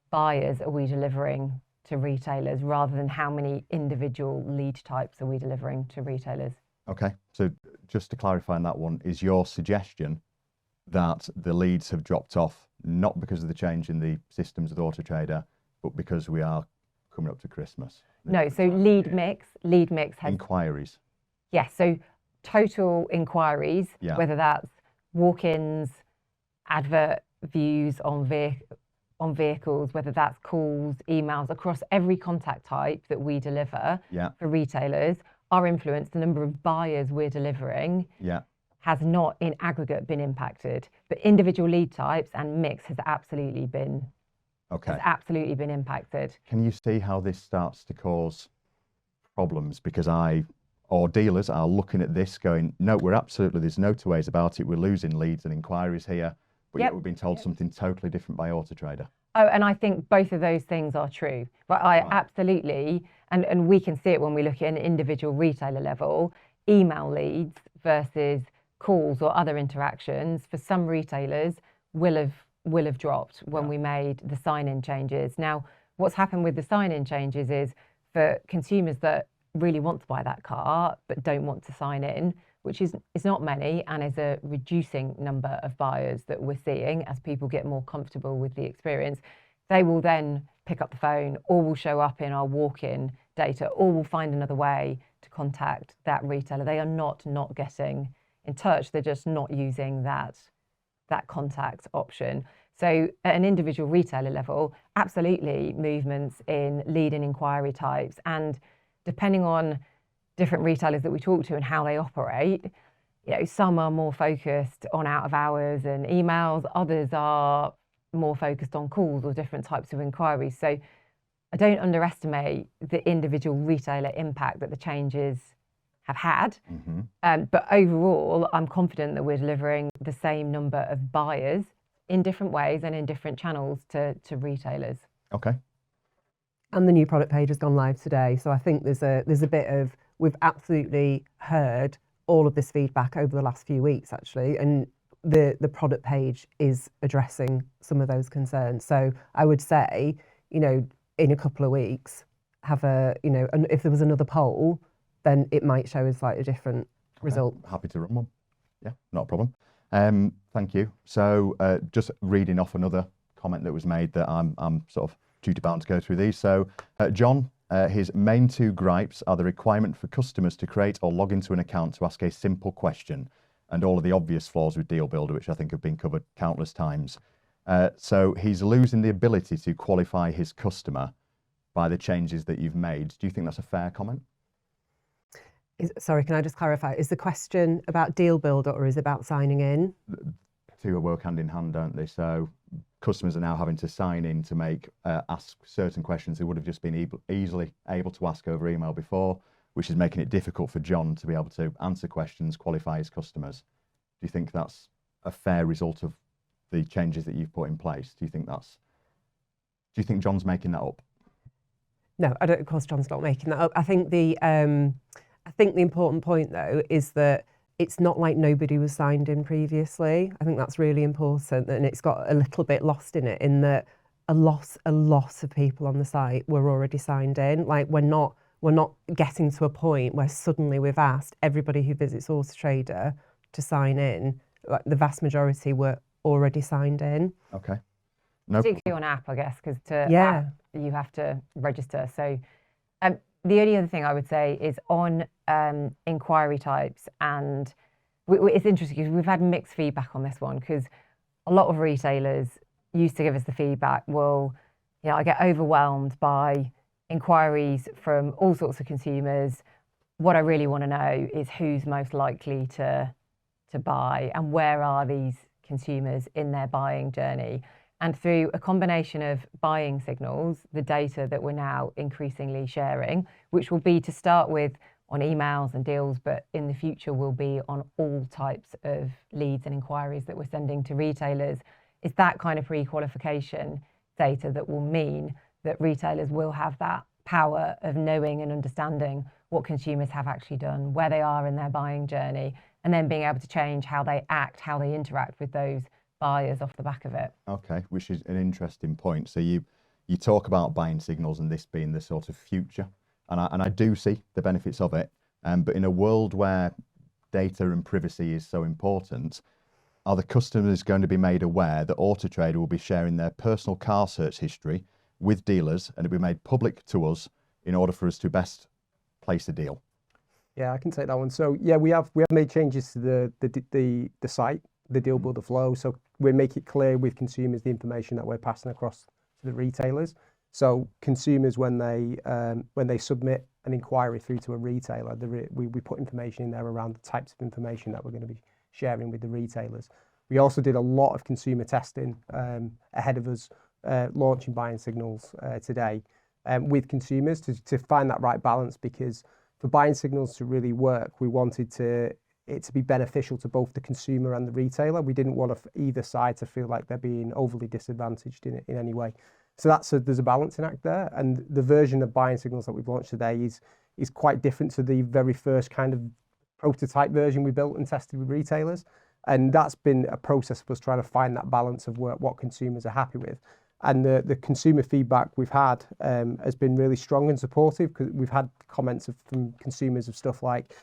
[SPEAKER 2] buyers are we delivering to retailers rather than how many individual lead types are we delivering to retailers.
[SPEAKER 1] Okay, so just to clarify on that one, is your suggestion that the leads have dropped off not because of the change in the systems of Autotrader, but because we are coming up to Christmas?
[SPEAKER 2] No, so lead mix has...
[SPEAKER 1] Inquiries.
[SPEAKER 2] Yes, so total inquiries, whether that's walk-ins, advert views on vehicles, whether that's calls, emails, across every contact type that we deliver for retailers, our influence, the number of buyers we're delivering, has not in aggregate been impacted. But individual lead types and mix has absolutely been impacted.
[SPEAKER 1] Can you see how this starts to cause problems? Because dealers are looking at this going, no, there's no two ways about it. We're losing leads and inquiries here. But yet we've been told something totally different by Autotrader.
[SPEAKER 2] Oh, and I think both of those things are true. But absolutely, and we can see it when we look at an individual retailer level, email leads versus calls or other interactions for some retailers will have dropped when we made the sign-in changes. Now, what's happened with the sign-in changes is for consumers that really want to buy that car but don't want to sign in, which is not many and is a reducing number of buyers that we're seeing as people get more comfortable with the experience. They will then pick up the phone or will show up in our walk-in data or will find another way to contact that retailer. They are not getting in touch. They're just not using that contact option. So at an individual retailer level, absolutely movements in lead and inquiry types, and depending on different retailers that we talk to and how they operate, some are more focused on out of hours and emails, others are more focused on calls or different types of inquiries. So I don't underestimate the individual retailer impact that the changes have had. But overall, I'm confident that we're delivering the same number of buyers in different ways and in different channels to retailers.
[SPEAKER 1] Okay.
[SPEAKER 3] And the new product page has gone live today. So I think there's a bit of, we've absolutely heard all of this feedback over the last few weeks, actually. And the product page is addressing some of those concerns. So I would say, in a couple of weeks, have and if there was another poll, then it might show a slightly different result.
[SPEAKER 1] Happy to run one. Yeah, not a problem. Thank you. So just reading off another comment that was made that I'm sort of duty bound to go through these. So John, his main two gripes are the requirement for customers to create or log into an account to ask a simple question, and all of the obvious flaws with Deal Builder, which I think have been covered countless times. So he's losing the ability to qualify his customer by the changes that you've made. Do you think that's a fair comment?
[SPEAKER 3] Sorry, can I just clarify? Is the question about Deal Builder or is it about signing in?
[SPEAKER 1] The two work hand in hand, don't they? So customers are now having to sign in to ask certain questions they would have just been easily able to ask over email before, which is making it difficult for John to be able to answer questions, qualify his customers. Do you think that's a fair result of the changes that you've put in place? Do you think John's making that up?
[SPEAKER 3] No, I don't. Of course, John's not making that up. I think the important point, though, is that it's not like nobody was signed in previously. I think that's really important, and it's got a little bit lost in it, in that a lot of people on the site were already signed in. Like we're not getting to a point where suddenly we've asked everybody who visits Autotrader to sign in. Like the vast majority were already signed in.
[SPEAKER 1] Okay. No.
[SPEAKER 2] Particularly on app, I guess, because app, you have to register. So the only other thing I would say is on inquiry types, and it's interesting because we've had mixed feedback on this one, because a lot of retailers used to give us the feedback, well, I get overwhelmed by inquiries from all sorts of consumers. What I really want to know is who's most likely to buy and where are these consumers in their buying journey. And through a combination of buying signals, the data that we're now increasingly sharing, which will be to start with on emails and deals, but in the future will be on all types of leads and inquiries that we're sending to retailers, is that kind of pre-qualification data that will mean that retailers will have that power of knowing and understanding what consumers have actually done, where they are in their buying journey, and then being able to change how they act, how they interact with those buyers off the back of it.
[SPEAKER 1] Okay, which is an interesting point. So you talk about buying signals and this being the sort of future, and I do see the benefits of it. But in a world where data and privacy is so important, are the customers going to be made aware that Autotrader will be sharing their personal car search history with dealers, and it'll be made public to us in order for us to best place a deal?
[SPEAKER 4] Yeah, I can take that one. So yeah, we have made changes to the site, the Deal Builder flow. So we make it clear with consumers the information that we're passing across to the retailers. So consumers, when they submit an inquiry through to a retailer, we put information in there around the types of information that we're going to be sharing with the retailers. We also did a lot of consumer testing ahead of us launching buying signals today with consumers to find that right balance, because for buying signals to really work, we wanted it to be beneficial to both the consumer and the retailer. We didn't want either side to feel like they're being overly disadvantaged in any way. So there's a balancing act there, and the version of buying signals that we've launched today is quite different to the very first kind of prototype version we built and tested with retailers. And that's been a process of us trying to find that balance of what consumers are happy with. And the consumer feedback we've had has been really strong and supportive, because we've had comments from consumers of stuff like,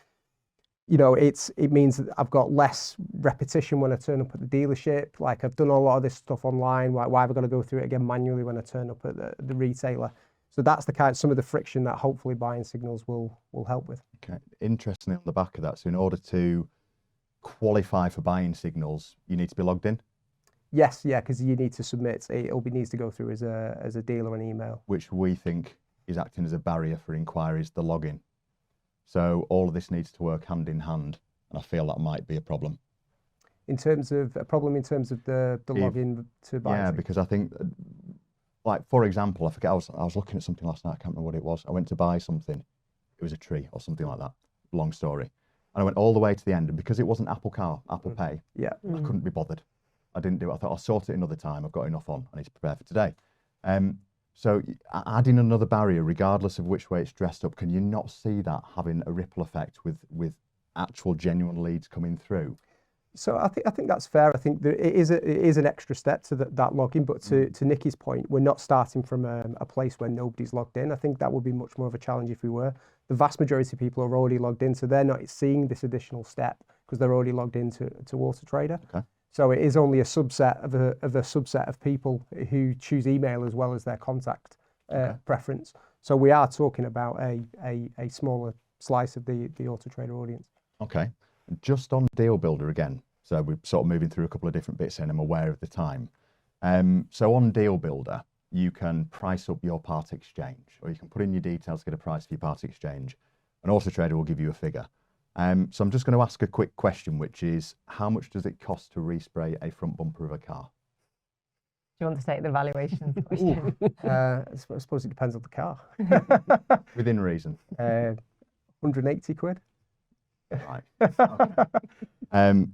[SPEAKER 4] it means that I've got less repetition when I turn up at the dealership. Like, I've done a lot of this stuff online. Why have I got to go through it again manually when I turn up at the retailer? So that's some of the friction that hopefully buying signals will help with.
[SPEAKER 1] Okay, interestingly, on the back of that, so in order to qualify for buying signals, you need to be logged in?
[SPEAKER 4] Yes, yeah, because you need to submit. Needs to go through as a deal or an email.
[SPEAKER 1] Which we think is acting as a barrier for inquiries, the login. So all of this needs to work hand in hand, and I feel that might be a problem.
[SPEAKER 4] In terms of a problem, in terms of the login to buy.
[SPEAKER 1] Yeah, because I think, like for example, I forget. I was looking at something last night. I can't remember what it was. I went to buy something. It was a tree or something like that. Long story. And I went all the way to the end, and because it wasn't Apple Pay,
[SPEAKER 4] Yeah.
[SPEAKER 1] I couldn't be bothered. I didn't do it. I thought I'll sort it another time. I've got enough on. I need to prepare for today. So adding another barrier, regardless of which way it's dressed up, can you not see that having a ripple effect with actual genuine leads coming through?
[SPEAKER 4] So I think that's fair. I think it is an extra step to that login. But to Nicky's point, we're not starting from a place where nobody's logged in. I think that would be much more of a challenge if we were. The vast majority of people are already logged in, so they're not seeing this additional step because they're already logged into Autotrader.
[SPEAKER 1] Okay.
[SPEAKER 4] So it is only a subset of a subset of people who choose email as well as their contact preference. So we are talking about a smaller slice of the Autotrader audience.
[SPEAKER 1] Okay. Just on Deal Builder again. So we're sort of moving through a couple of different bits and I'm aware of the time. So on Deal Builder, you can price up your part exchange, or you can put in your details to get a price for your part exchange. And Autotrader will give you a figure. So I'm just going to ask a quick question, which is, how much does it cost to respray a front bumper of a car?
[SPEAKER 2] Do you want to take the valuation question?
[SPEAKER 4] I suppose it depends on the car.
[SPEAKER 1] Within reason.
[SPEAKER 4] 180 quid.
[SPEAKER 1] Right. Okay. I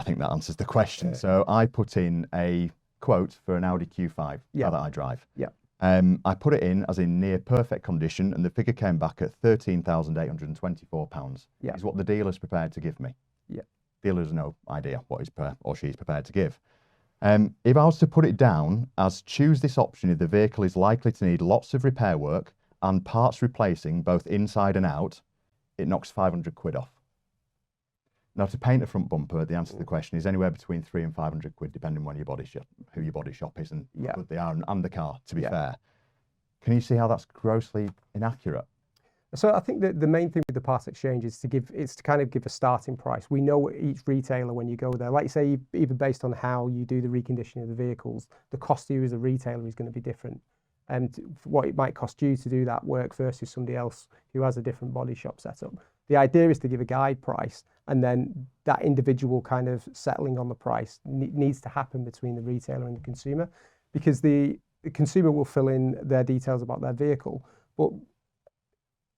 [SPEAKER 1] think that answers the question. So I put in a quote for an Audi Q5 that I drive.
[SPEAKER 4] Yeah.
[SPEAKER 1] I put it in as in near perfect condition, and the figure came back at £13,824.
[SPEAKER 4] Yeah.
[SPEAKER 1] Is what the dealer's prepared to give me.
[SPEAKER 4] Yeah.
[SPEAKER 1] Dealer has no idea what he's or she's prepared to give. If I was to put it down as choose this option if the vehicle is likely to need lots of repair work and parts replacing both inside and out, it knocks 500 quid off. Now, to paint a front bumper, the answer to the question is anywhere between 300 and 500 quid, depending on who your body shop is and how good they are, and the car, to be fair. Can you see how that's grossly inaccurate?
[SPEAKER 4] So I think that the main thing with the part exchange is to kind of give a starting price. We know each retailer when you go there, like you say, even based on how you do the reconditioning of the vehicles, the cost to you as a retailer is going to be different. And what it might cost you to do that work versus somebody else who has a different body shop setup. The idea is to give a guide price, and then that individual kind of settling on the price needs to happen between the retailer and the consumer, because the consumer will fill in their details about their vehicle, but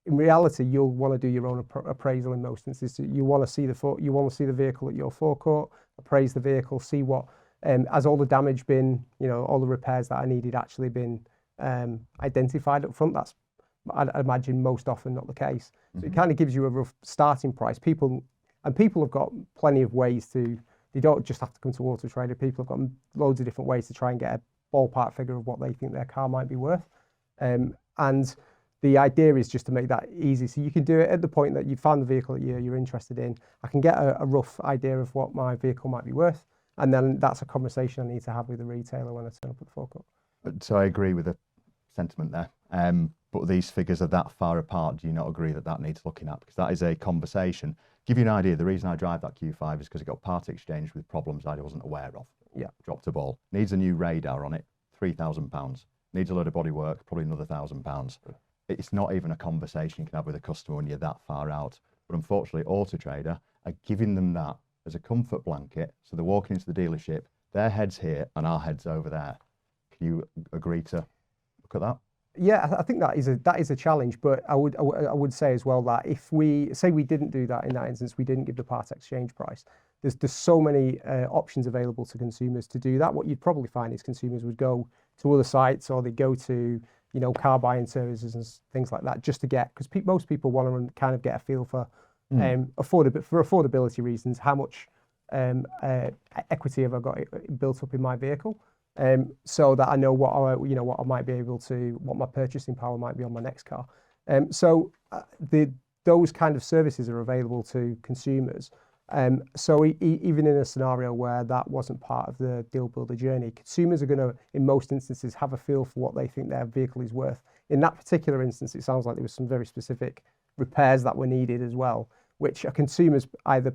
[SPEAKER 4] in reality, you'll want to do your own appraisal in most instances. You want to see the vehicle at your forecourt, appraise the vehicle, see what has all the damage been, all the repairs that are needed actually been identified up front. That's, I'd imagine, most often not the case. So it kind of gives you a rough starting price. People have got plenty of ways they don't just have to come to Autotrader. People have got loads of different ways to try and get a ballpark figure of what they think their car might be worth. And the idea is just to make that easy. So you can do it at the point that you found the vehicle that you're interested in. I can get a rough idea of what my vehicle might be worth. And then that's a conversation I need to have with the retailer when I turn up at the forecourt.
[SPEAKER 1] So I agree with the sentiment there. But these figures are that far apart. Do you not agree that needs looking at? Because that is a conversation. Give you an idea, the reason I drive that Q5 is because it got part exchanged with problems I wasn't aware of.
[SPEAKER 4] Yeah.
[SPEAKER 1] Dropped a ball. Needs a new radar on it, £3,000. Needs a load of body work, probably another £1,000. It's not even a conversation you can have with a customer when you're that far out. But unfortunately, Autotrader are giving them that as a comfort blanket. So they're walking into the dealership, their head's here and our head's over there. Can you agree to look at that?
[SPEAKER 4] Yeah, I think that is a challenge, but I would say as well that if we didn't do that in that instance, we didn't give the part exchange price. There's so many options available to consumers to do that. What you'd probably find is consumers would go to other sites, or they go to car buying services and things like that, just to get, because most people want to kind of get a feel for affordability reasons. How much equity have I got built up in my vehicle? So that I know what my purchasing power might be on my next car. Those kind of services are available to consumers. So even in a scenario where that wasn't part of the deal builder journey, consumers are going to, in most instances, have a feel for what they think their vehicle is worth. In that particular instance, it sounds like there was some very specific repairs that were needed as well, which a consumer's either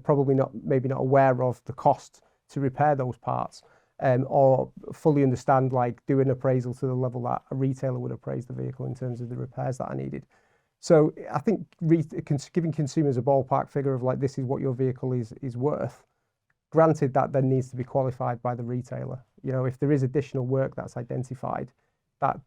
[SPEAKER 4] maybe not aware of the cost to repair those parts. or fully understand, like do an appraisal to the level that a retailer would appraise the vehicle in terms of the repairs that are needed. So I think giving consumers a ballpark figure of like, this is what your vehicle is worth, granted that then needs to be qualified by the retailer. You know, if there is additional work that's identified,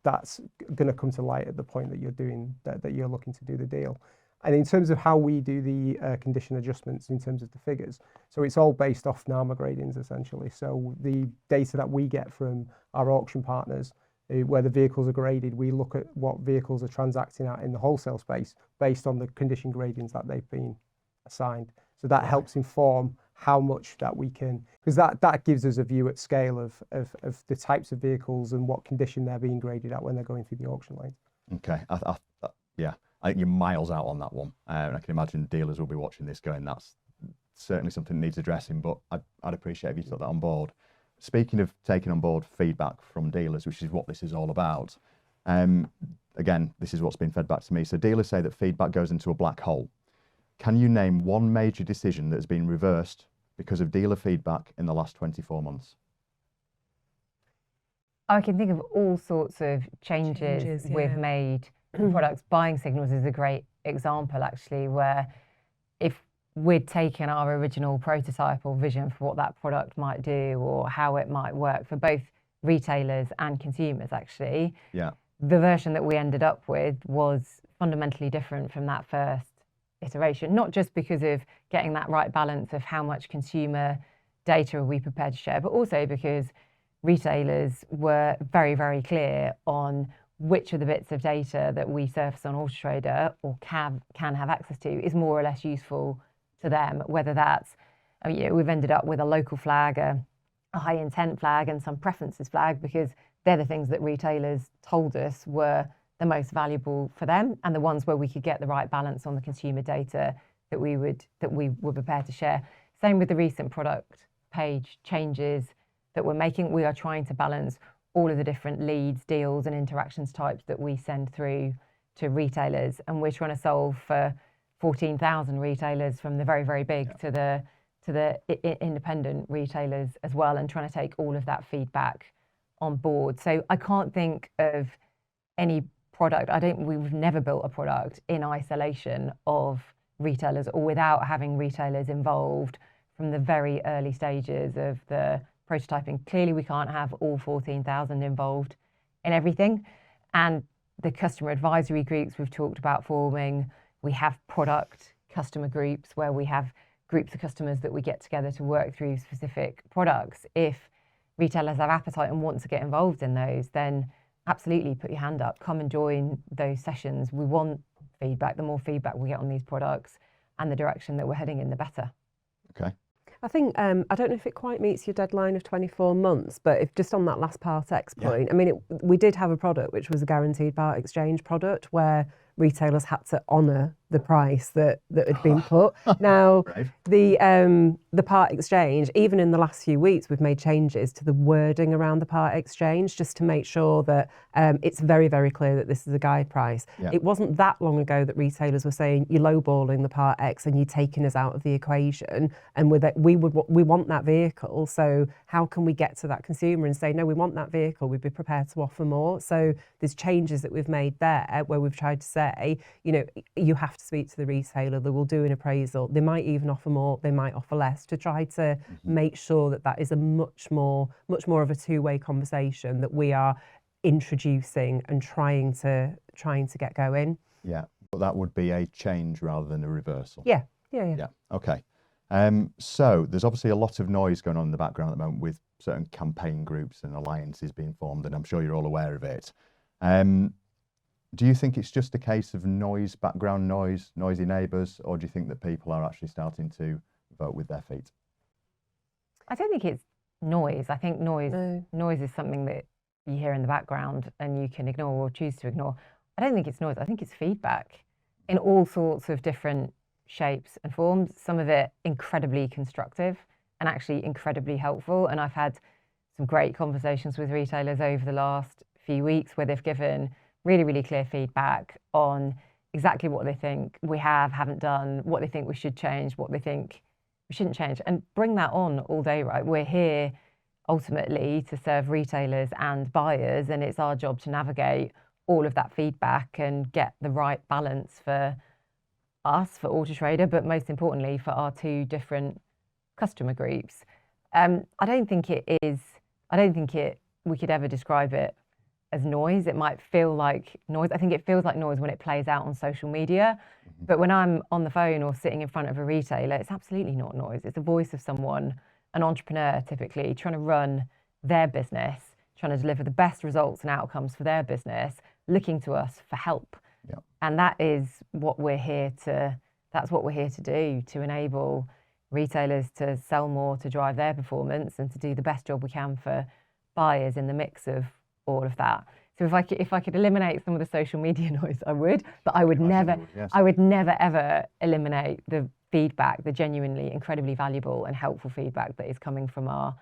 [SPEAKER 4] that's going to come to light at the point that you're doing that you're looking to do the deal. And in terms of how we do the condition adjustments in terms of the figures, so it's all based off NAMA gradings essentially. So the data that we get from our auction partners, where the vehicles are graded, we look at what vehicles are transacting at in the wholesale space based on the condition gradings that they've been assigned. So that helps inform how much that we can, because that gives us a view at scale of the types of vehicles and what condition they're being graded at when they're going through the auction lanes.
[SPEAKER 1] Okay, yeah, I think you're miles out on that one. And I can imagine dealers will be watching this going, that's certainly something that needs addressing, but I'd appreciate if you took that on board. Speaking of taking on board feedback from dealers, which is what this is all about, again, this is what's been fed back to me. So dealers say that feedback goes into a black hole. Can you name one major decision that has been reversed because of dealer feedback in the last 24 months?
[SPEAKER 2] I can think of all sorts of changes we've made. Products buying signals is a great example, actually, where if we'd taken our original prototype or vision for what that product might do or how it might work for both retailers and consumers, actually, the version that we ended up with was fundamentally different from that first iteration, not just because of getting that right balance of how much consumer data are we prepared to share, but also because retailers were very, very clear on which of the bits of data that we surface on Autotrader or can have access to is more or less useful to them, whether that's, we've ended up with a local flag, a high intent flag and some preferences flag, because they're the things that retailers told us were the most valuable for them and the ones where we could get the right balance on the consumer data that we were prepared to share. Same with the recent product page changes that we're making. We are trying to balance all of the different leads, deals and interactions types that we send through to retailers, and we're trying to solve for 14,000 retailers, from the very, very big to the independent retailers as well, and trying to take all of that feedback on board. So I can't think of any product, we've never built a product in isolation of retailers or without having retailers involved from the very early stages of the prototyping. Clearly we can't have all 14,000 involved in everything. And the customer advisory groups we've talked about forming, we have product customer groups where we have groups of customers that we get together to work through specific products. If retailers have appetite and want to get involved in those, then absolutely put your hand up, come and join those sessions. We want feedback. The more feedback we get on these products and the direction that we're heading in, the better.
[SPEAKER 1] Okay.
[SPEAKER 3] I think, I don't know if it quite meets your deadline of 24 months, but if just on that last Part X point, I mean, we did have a product which was a guaranteed part exchange product where retailers had to honour the price that had been put. Now, the part exchange, even in the last few weeks, we've made changes to the wording around the part exchange just to make sure that it's very, very clear that this is a guide price. It wasn't that long ago that retailers were saying you're lowballing the part X and you're taking us out of the equation, and we want that vehicle. So how can we get to that consumer and say, no, we want that vehicle, we'd be prepared to offer more. So there's changes that we've made there where we've tried to say, you have to speak to the retailer, they will do an appraisal, they might even offer more, they might offer less, to try to make sure that that is a much more of a two-way conversation that we are introducing and trying to get going.
[SPEAKER 1] Yeah, but that would be a change rather than a reversal.
[SPEAKER 3] Yeah.
[SPEAKER 1] Okay. So there's obviously a lot of noise going on in the background at the moment with certain campaign groups and alliances being formed, and I'm sure you're all aware of it. Do you think it's just a case of noise, background noise, noisy neighbours, or do you think that people are actually starting to vote with their feet?
[SPEAKER 2] I don't think it's noise. I think noise is something that you hear in the background and you can ignore or choose to ignore. I don't think it's noise. I think it's feedback in all sorts of different shapes and forms, some of it incredibly constructive and actually incredibly helpful. And I've had some great conversations with retailers over the last few weeks where they've given really, really clear feedback on exactly what they think we haven't done, what they think we should change, what they think we shouldn't change, and bring that on all day, right? We're here ultimately to serve retailers and buyers, and it's our job to navigate all of that feedback and get the right balance for us, for Autotrader, but most importantly for our two different customer groups. I don't think we could ever describe it as noise. It might feel like noise. I think it feels like noise when it plays out on social media. But when I'm on the phone or sitting in front of a retailer, it's absolutely not noise. It's the voice of someone, an entrepreneur typically, trying to run their business, trying to deliver the best results and outcomes for their business, looking to us for help.
[SPEAKER 1] Yeah.
[SPEAKER 2] And that's what we're here to do, to enable retailers to sell more, to drive their performance, and to do the best job we can for buyers in the mix of all of that. So if I could eliminate some of the social media noise, I would, but I would never ever eliminate the feedback, the genuinely incredibly valuable and helpful feedback that is coming from our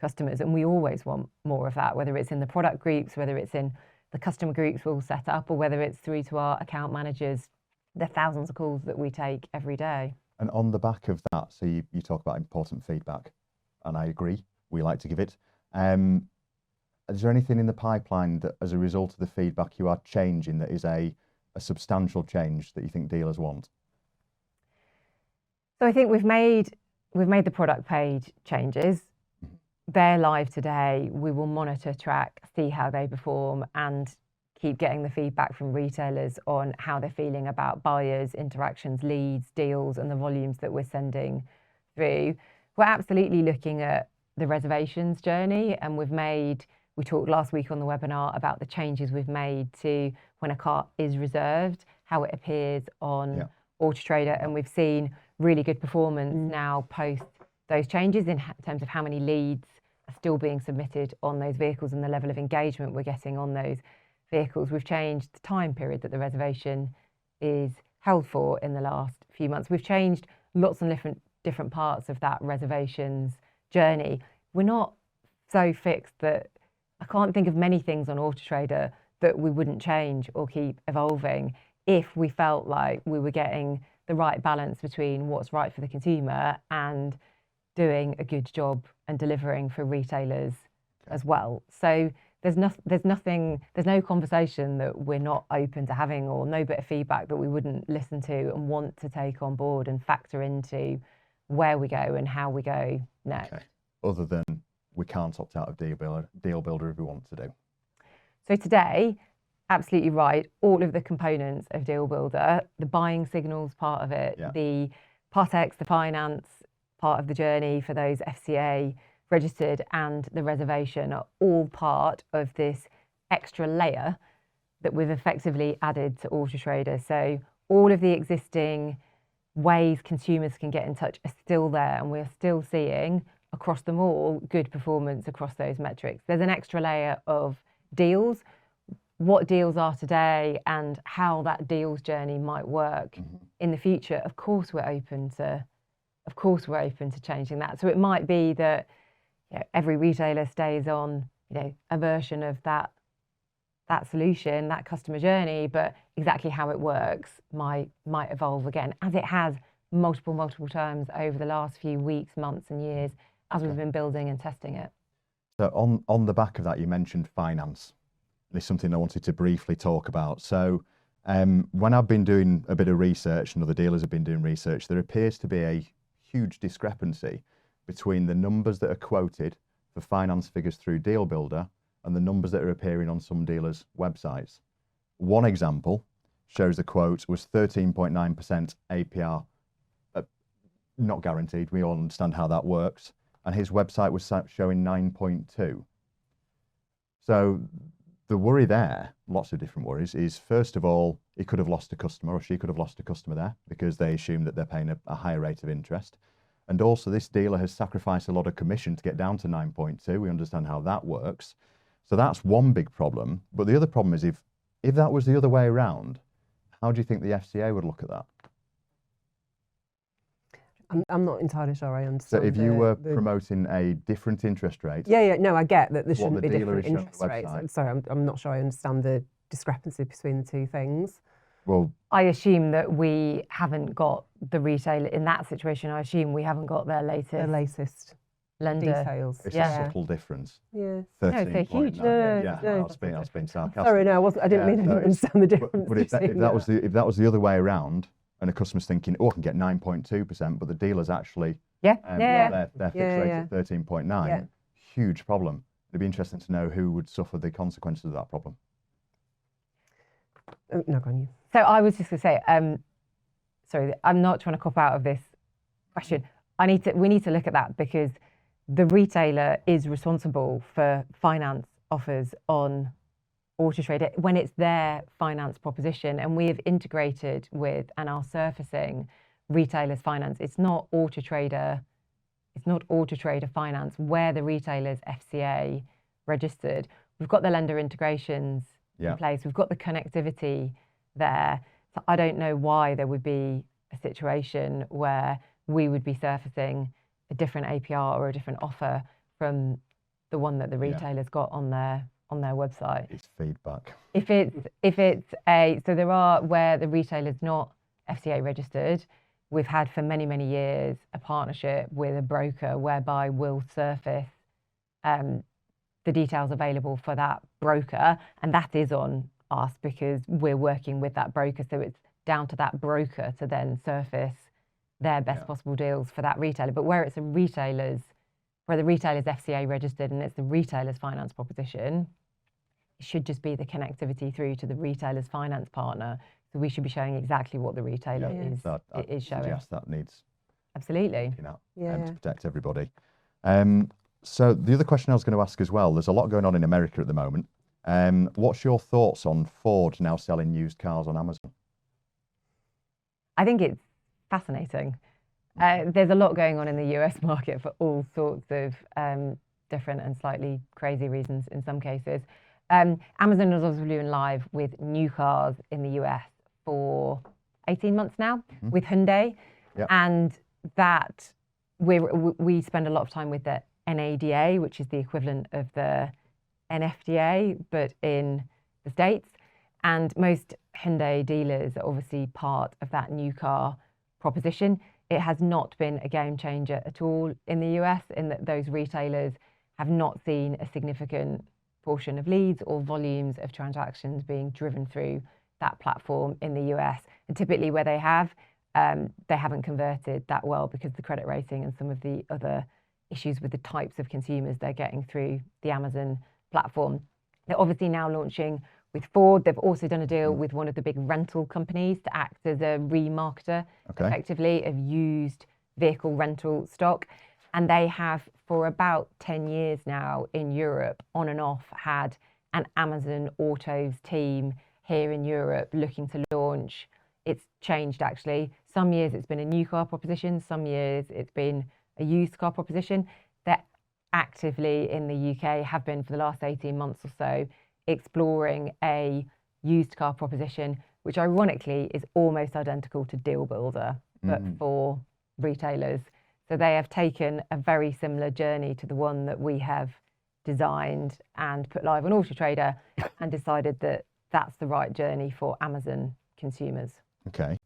[SPEAKER 2] customers. And we always want more of that, whether it's in the product groups, whether it's in the customer groups we'll set up, or whether it's through to our account managers, the thousands of calls that we take every day.
[SPEAKER 1] And on the back of that, so you talk about important feedback, and I agree, we like to give it. Is there anything in the pipeline that, as a result of the feedback, you are changing that is a substantial change that you think dealers want?
[SPEAKER 2] So I think we've made the product page changes. They're live today. We will monitor, track, see how they perform, and keep getting the feedback from retailers on how they're feeling about buyers, interactions, leads, deals, and the volumes that we're sending through. We're absolutely looking at the reservations journey, and we talked last week on the webinar about the changes we've made to when a car is reserved, how it appears on Autotrader, and we've seen really good performance now post those changes in terms of how many leads are still being submitted on those vehicles and the level of engagement we're getting on those vehicles. We've changed the time period that the reservation is held for in the last few months. We've changed lots of different parts of that reservations journey. We're not so fixed that I can't think of many things on Autotrader that we wouldn't change or keep evolving if we felt like we were getting the right balance between what's right for the consumer and doing a good job and delivering for retailers as well. So there's no conversation that we're not open to having, or no bit of feedback that we wouldn't listen to and want to take on board and factor into where we go and how we go next.
[SPEAKER 1] Okay. Other than we can't opt out of Deal Builder if we want to do.
[SPEAKER 2] So today, absolutely right, all of the components of Deal Builder, the buying signals part of it, the Part X, the finance part of the journey for those FCA registered, and the reservation are all part of this extra layer that we've effectively added to Autotrader. So all of the existing ways consumers can get in touch are still there, and we're still seeing across them all good performance across those metrics. There's an extra layer of deals, what deals are today and how that deals journey might work in the future. Of course we're open to changing that. So it might be that every retailer stays on a version of that solution, that customer journey, but exactly how it works might evolve again, as it has multiple times over the last few weeks, months and years as we've been building and testing it.
[SPEAKER 1] So on the back of that, you mentioned finance. This is something I wanted to briefly talk about. So when I've been doing a bit of research and other dealers have been doing research, there appears to be a huge discrepancy between the numbers that are quoted for finance figures through Deal Builder and the numbers that are appearing on some dealers' websites. One example shows the quote was 13.9% APR, not guaranteed, we all understand how that works, and his website was showing 9.2. So the worry there, lots of different worries, is first of all, he could have lost a customer, or she could have lost a customer there because they assume that they're paying a higher rate of interest. And also this dealer has sacrificed a lot of commission to get down to 9.2. We understand how that works. So that's one big problem. But the other problem is if that was the other way around, how do you think the FCA would look at that?
[SPEAKER 3] I'm not entirely sure I understand.
[SPEAKER 1] So if you were promoting a different interest rate...
[SPEAKER 3] No, I get that there shouldn't be different interest rates.
[SPEAKER 1] Website.
[SPEAKER 3] Sorry, I'm not sure I understand the discrepancy between the two things.
[SPEAKER 1] Well,
[SPEAKER 2] I assume that we haven't got the retailer in that situation. I assume we haven't got their latest lender.
[SPEAKER 3] details.
[SPEAKER 1] It's
[SPEAKER 2] Yeah.
[SPEAKER 1] a subtle difference.
[SPEAKER 3] Yeah.
[SPEAKER 1] 13
[SPEAKER 2] they're
[SPEAKER 1] point
[SPEAKER 2] huge.
[SPEAKER 1] nine.
[SPEAKER 3] No,
[SPEAKER 1] Yeah,
[SPEAKER 3] no.
[SPEAKER 1] I was being sarcastic.
[SPEAKER 3] Sorry, no, I didn't mean I didn't understand the difference.
[SPEAKER 1] But if
[SPEAKER 3] between
[SPEAKER 1] that was the other way around, and a customer's thinking, oh, I can get 9.2%, but the dealer's actually
[SPEAKER 2] Yeah,
[SPEAKER 1] their fixed
[SPEAKER 3] Yeah,
[SPEAKER 1] rate
[SPEAKER 3] yeah.
[SPEAKER 1] at 13.9,
[SPEAKER 3] Yeah.
[SPEAKER 1] huge problem. It'd be interesting to know who would suffer the consequences of that problem.
[SPEAKER 3] Oh, no, go on you.
[SPEAKER 2] So I was just going to say, sorry, I'm not trying to cop out of this question. We need to look at that because the retailer is responsible for finance offers on Autotrader when it's their finance proposition, and we have integrated with and are surfacing retailers' finance. It's not Autotrader. It's not Autotrader finance where the retailer's FCA registered. We've got the lender integrations in place. We've got the connectivity there. So I don't know why there would be a situation where we would be surfacing a different APR or a different offer from the one that the retailer's got on their website.
[SPEAKER 1] It's feedback.
[SPEAKER 2] If it's so there are where the retailer's not FCA registered. We've had for many, many years a partnership with a broker whereby we'll surface the details available for that broker, and that is on us because we're working with that broker. So it's down to that broker to then surface their best possible deals for that retailer. But where the retailer's FCA registered and it's the retailer's finance proposition, it should just be the connectivity through to the retailer's finance partner. So we should be showing exactly what the retailer is showing.
[SPEAKER 1] Yes, that needs
[SPEAKER 2] absolutely
[SPEAKER 1] looking at
[SPEAKER 3] Yeah.
[SPEAKER 1] to protect everybody. So the other question I was going to ask as well, there's a lot going on in America at the moment. What's your thoughts on Ford now selling used cars on Amazon?
[SPEAKER 2] I think it's fascinating. There's a lot going on in the US market for all sorts of different and slightly crazy reasons in some cases. Amazon has also been live with new cars in the US for 18 months now with Hyundai.
[SPEAKER 1] Yep.
[SPEAKER 2] And that we spend a lot of time with the NADA, which is the equivalent of the NFDA, but in the States. And most Hyundai dealers are obviously part of that new car proposition. It has not been a game changer at all in the US in that those retailers have not seen a significant portion of leads or volumes of transactions being driven through that platform in the US. And typically where they haven't converted that well because of the credit rating and some of the other issues with the types of consumers they're getting through the Amazon platform. They're obviously now launching with Ford. They've also done a deal with one of the big rental companies to act as a remarketer effectively of used vehicle rental stock. And they have for about 10 years now in Europe on and off had an Amazon Autos team here in Europe looking to launch. It's changed actually. Some years it's been a new car proposition, some years it's been a used car proposition. They're actively in the UK, have been for the last 18 months or so, exploring a used car proposition, which ironically is almost identical to Deal Builder, but for retailers. So they have taken a very similar journey to the one that we have designed and put live on Autotrader and decided that that's the right journey for Amazon consumers.
[SPEAKER 1] Okay.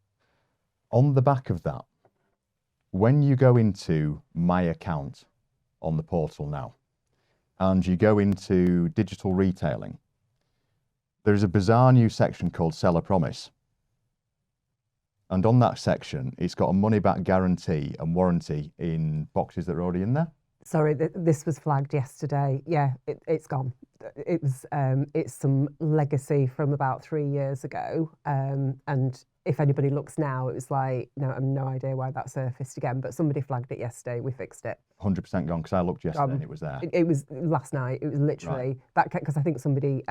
[SPEAKER 1] On the back of that, when you go into my account on the portal now and you go into digital retailing, there's a bizarre new section called Seller Promise. And on that section, it's got a money-back guarantee and warranty in boxes that are already in there.
[SPEAKER 3] Sorry, this was flagged yesterday. Yeah, it's gone. It's some legacy from about 3 years ago. And if anybody looks now, it was like, no, I have no idea why that surfaced again. But somebody flagged it yesterday. We fixed it.
[SPEAKER 1] 100% gone, because I looked yesterday and it was there.
[SPEAKER 3] It was last night. It was literally that, because I think somebody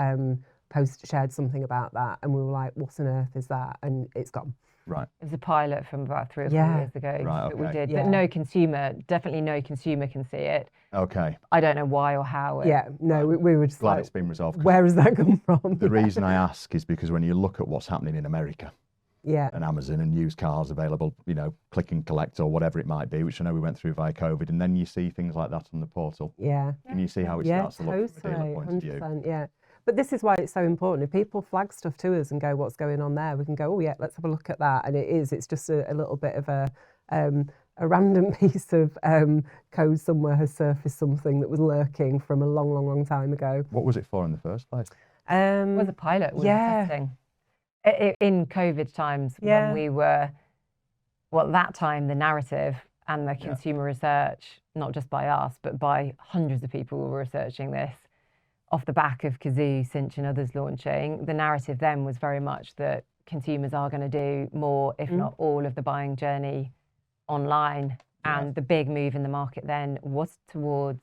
[SPEAKER 3] shared something about that, and we were like, what on earth is that? And it's gone.
[SPEAKER 1] Right.
[SPEAKER 2] It was a pilot from about 3 or 4 years ago that we did.
[SPEAKER 3] Yeah.
[SPEAKER 2] But definitely no consumer can see it.
[SPEAKER 1] Okay.
[SPEAKER 2] I don't know why or how.
[SPEAKER 3] We were just
[SPEAKER 1] Glad
[SPEAKER 3] like,
[SPEAKER 1] it's been resolved.
[SPEAKER 3] where has that come from?
[SPEAKER 1] The reason I ask is because when you look at what's happening in America,
[SPEAKER 3] yeah,
[SPEAKER 1] and Amazon and used cars available, you know, click and collect or whatever it might be, which I know we went through via COVID, and then you see things like that on the portal.
[SPEAKER 3] Yeah.
[SPEAKER 1] And you see how it starts to look from a dealer point of view.
[SPEAKER 3] 100%, yeah. But this is why it's so important. If people flag stuff to us and go, what's going on there? We can go, oh yeah, let's have a look at that. And it's just a little bit of a random piece of code somewhere has surfaced something that was lurking from a long, long, long time ago.
[SPEAKER 1] What was it for in the first place?
[SPEAKER 2] It was a pilot we were testing. In COVID times, when we were, well, at that time, the narrative and the consumer research, not just by us, but by hundreds of people who were researching this off the back of Kazoo, Cinch and others launching, the narrative then was very much that consumers are going to do more, if not all, of the buying journey online. And the big move in the market then was towards,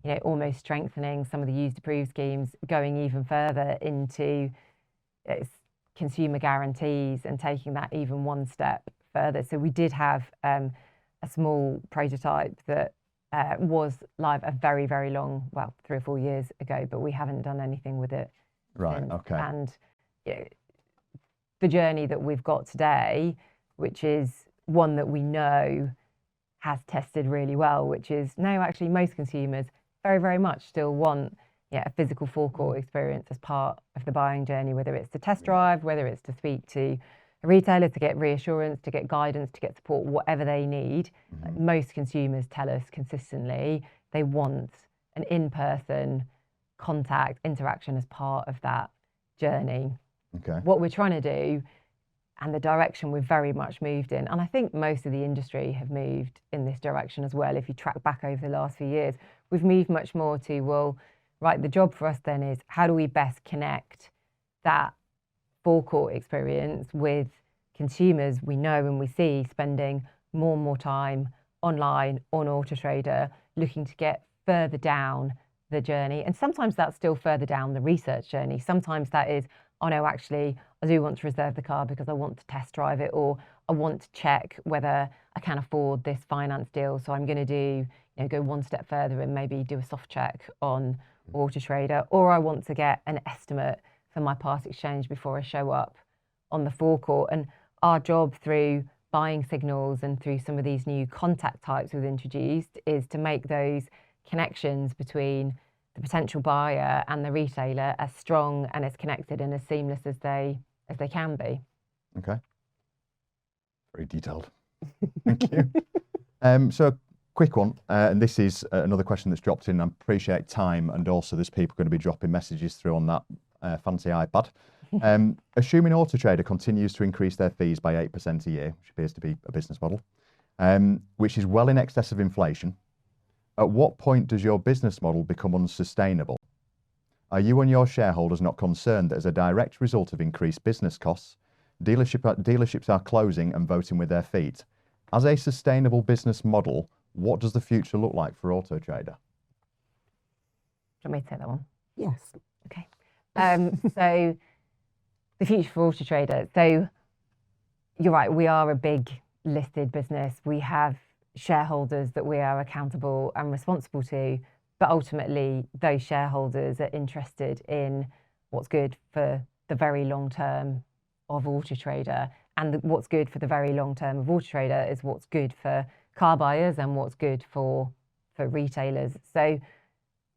[SPEAKER 2] you know, almost strengthening some of the used approved schemes, going even further into consumer guarantees and taking that even one step further. So we did have a small prototype that was live a very, very long, well, 3 or 4 years ago, but we haven't done anything with it since.
[SPEAKER 1] Okay.
[SPEAKER 2] And you know, the journey that we've got today, which is one that we know has tested really well, which is now actually most consumers very, very much still want a physical forecourt experience as part of the buying journey, whether it's to test drive, whether it's to speak to a retailer to get reassurance, to get guidance, to get support, whatever they need. Like most consumers tell us consistently they want an in-person contact interaction as part of that journey.
[SPEAKER 1] Okay.
[SPEAKER 2] What we're trying to do and the direction we've very much moved in, and I think most of the industry have moved in this direction as well. If you track back over the last few years, we've moved much more to, well, right, the job for us then is how do we best connect that forecourt experience with consumers we know and we see spending more and more time online on Autotrader, looking to get further down the journey. And sometimes that's still further down the research journey. Sometimes that is, oh no, actually, I do want to reserve the car because I want to test drive it, or I want to check whether I can afford this finance deal. So I'm going to do, go one step further and maybe do a soft check on Autotrader, or I want to get an estimate for my part exchange before I show up on the forecourt. And our job through buying signals and through some of these new contact types we've introduced is to make those connections between the potential buyer and the retailer as strong and as connected and as seamless as they can be.
[SPEAKER 1] Okay. Very detailed. Thank you. So quick one, and this is another question that's dropped in. I appreciate time, and also there's people going to be dropping messages through on that fancy iPad. Assuming Autotrader continues to increase their fees by 8% a year, which appears to be a business model, which is well in excess of inflation, at what point does your business model become unsustainable? Are you and your shareholders not concerned that as a direct result of increased business costs, dealerships are closing and voting with their feet? As a sustainable business model, what does the future look like for Autotrader?
[SPEAKER 2] Do you want me to take that one?
[SPEAKER 3] Yes.
[SPEAKER 2] Okay. So the future for Autotrader. So you're right, we are a big listed business. We have shareholders that we are accountable and responsible to, but ultimately those shareholders are interested in what's good for the very long term of Autotrader, and what's good for the very long term of Autotrader is what's good for car buyers and what's good for retailers. So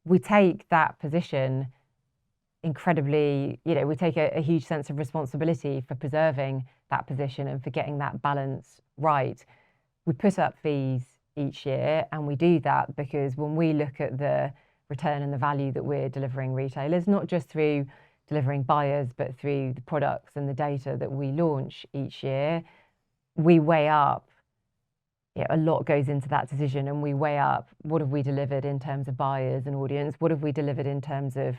[SPEAKER 2] we take that position incredibly, we take a huge sense of responsibility for preserving that position and for getting that balance right. We put up fees each year, and we do that because when we look at the return and the value that we're delivering retailers, not just through delivering buyers, but through the products and the data that we launch each year, we weigh up, a lot goes into that decision, and we weigh up what have we delivered in terms of buyers and audience, what have we delivered in terms of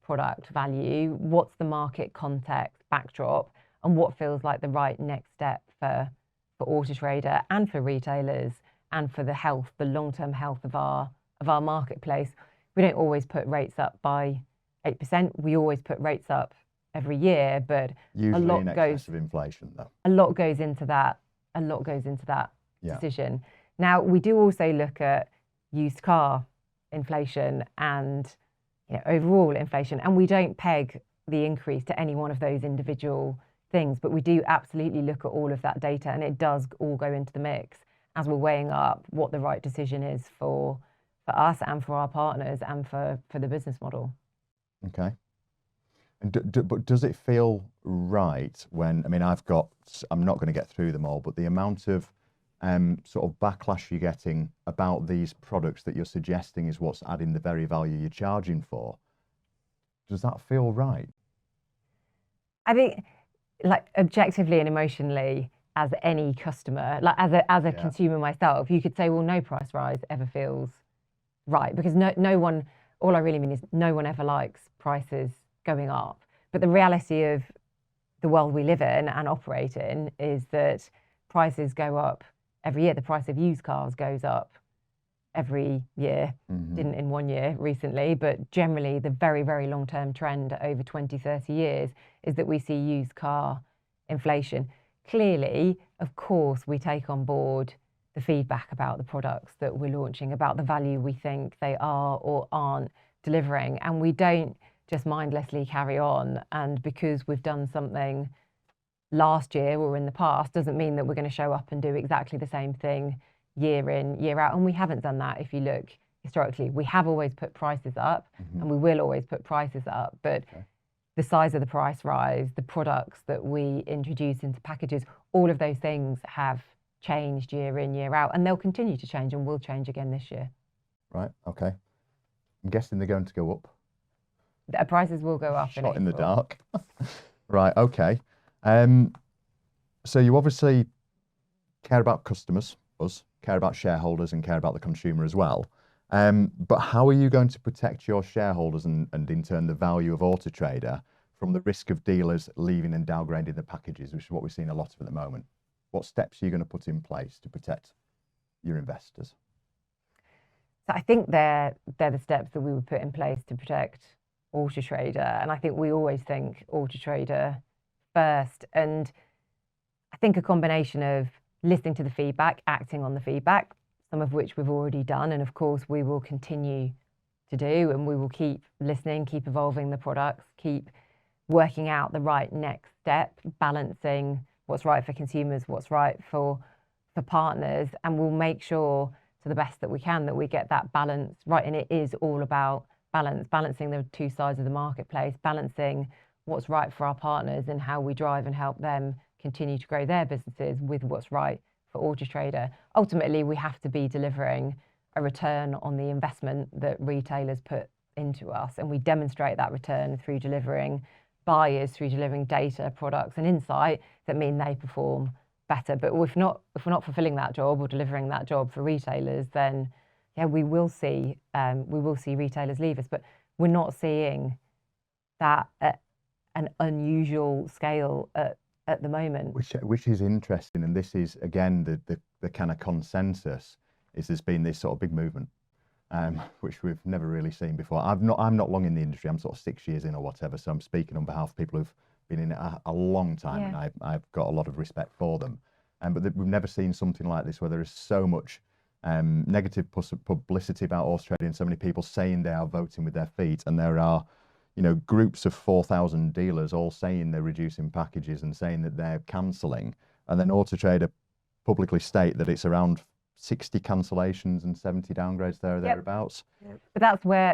[SPEAKER 2] product value, what's the market context backdrop, and what feels like the right next step for Autotrader and for retailers and for the long-term health of our marketplace. We don't always put rates up by 8%. We always put rates up every year, but
[SPEAKER 1] usually
[SPEAKER 2] a lot
[SPEAKER 1] in excess of inflation, though.
[SPEAKER 2] A lot goes into that. Decision. Now, we do also look at used car inflation and overall inflation, and we don't peg the increase to any one of those individual things, but we do absolutely look at all of that data, and it does all go into the mix as we're weighing up what the right decision is for us and for our partners and for the business model.
[SPEAKER 1] Okay. And but does it feel right when, I'm not going to get through them all, but the amount of sort of backlash you're getting about these products that you're suggesting is what's adding the very value you're charging for. Does that feel right?
[SPEAKER 2] I think, like, objectively and emotionally, as any customer, like as a consumer myself, you could say, well, no price rise ever feels right, because no one, all I really mean is no one ever likes prices going up. But the reality of the world we live in and operate in is that prices go up every year. The price of used cars goes up every year. Didn't in 1 year recently, but generally the very, very long-term trend over 20, 30 years is that we see used car inflation. Clearly, of course, we take on board the feedback about the products that we're launching, about the value we think they are or aren't delivering, and we don't just mindlessly carry on. And because we've done something last year or in the past doesn't mean that we're going to show up and do exactly the same thing year in, year out. And we haven't done that. If you look historically, we have always put prices up, and we will always put prices up, but the size of the price rise, the products that we introduce into packages, all of those things have changed year in, year out, and they'll continue to change and will change again this year.
[SPEAKER 1] Right, okay. I'm guessing they're going to go up.
[SPEAKER 2] The prices will go up.
[SPEAKER 1] Shot in the dark. Right, okay. So you obviously care about customers, us, care about shareholders, and care about the consumer as well. But how are you going to protect your shareholders and in turn the value of Autotrader from the risk of dealers leaving and downgrading the packages, which is what we're seeing a lot of at the moment? What steps are you going to put in place to protect your investors?
[SPEAKER 2] So I think they're the steps that we would put in place to protect Autotrader, and I think we always think Autotrader first. And I think a combination of listening to the feedback, acting on the feedback, some of which we've already done, and of course we will continue to do, and we will keep listening, keep evolving the products, keep working out the right next step, balancing what's right for consumers, what's right for partners, and we'll make sure to the best that we can that we get that balance right. And it is all about balancing the two sides of the marketplace, balancing what's right for our partners and how we drive and help them continue to grow their businesses with what's right for Autotrader. Ultimately, we have to be delivering a return on the investment that retailers put into us, and we demonstrate that return through delivering buyers, through delivering data, products, and insight that mean they perform better. But if we're not fulfilling that job or delivering that job for retailers, then yeah, we will see retailers leave us. But we're not seeing that at an unusual scale at the moment.
[SPEAKER 1] Which is interesting, and this is again the kind of consensus is there's been this sort of big movement, which we've never really seen before. I'm not long in the industry. I'm sort of 6 years in or whatever, so I'm speaking on behalf of people who've been in it a long time, and I've got a lot of respect for them. But we've never seen something like this where there is so much negative publicity about Autotrader and so many people saying they are voting with their feet, and there are, you know, groups of 4,000 dealers all saying they're reducing packages and saying that they're cancelling, and then Autotrader publicly state that it's around 60 cancellations and 70 downgrades there or thereabouts.
[SPEAKER 2] Yep. But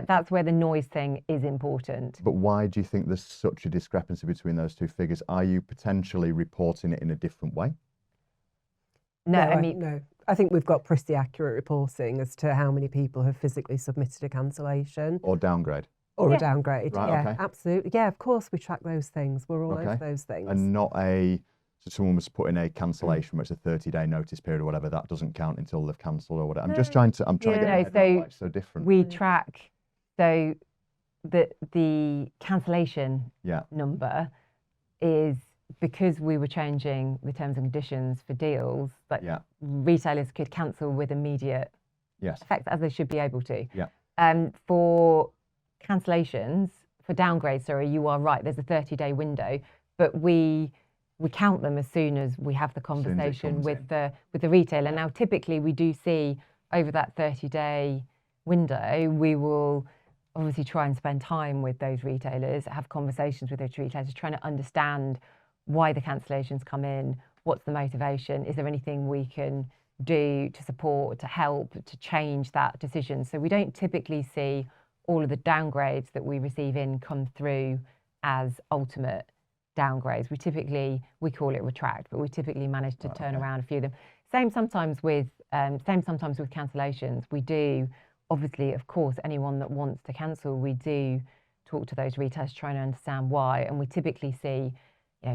[SPEAKER 2] that's where the noise thing is important.
[SPEAKER 1] But why do you think there's such a discrepancy between those two figures? Are you potentially reporting it in a different way?
[SPEAKER 2] No, I mean,
[SPEAKER 3] no. I think we've got pretty accurate reporting as to how many people have physically submitted a cancellation.
[SPEAKER 1] Or downgrade?
[SPEAKER 3] Or a downgrade,
[SPEAKER 1] right, okay.
[SPEAKER 3] Absolutely. Yeah, of course we track those things. We're all over those things.
[SPEAKER 1] And not so someone was putting a cancellation where it's a 30-day notice period or whatever, that doesn't count until they've cancelled or whatever. I'm just trying to get why it's so different.
[SPEAKER 2] We track, so the cancellation number is because we were changing the terms and conditions for deals, but retailers could cancel with immediate effect, as they should be able to. For cancellations, for downgrades, sorry, you are right, there's a 30-day window, but we count them as soon as we have the conversation with the retailer. Now, typically we do see over that 30-day window, we will obviously try and spend time with those retailers, have conversations with those retailers, trying to understand why the cancellations come in, what's the motivation, is there anything we can do to support, to help, to change that decision. So we don't typically see all of the downgrades that we receive in come through as ultimate downgrades. We call it retract, but we typically manage to turn around a few of them. Same sometimes with cancellations. We do, obviously, of course, anyone that wants to cancel, we do talk to those retailers trying to understand why, and we typically see,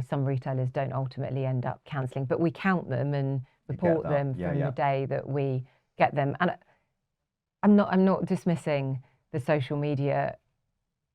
[SPEAKER 2] some retailers don't ultimately end up cancelling, but we count them and report them from the day that we get them. And I'm not dismissing the social media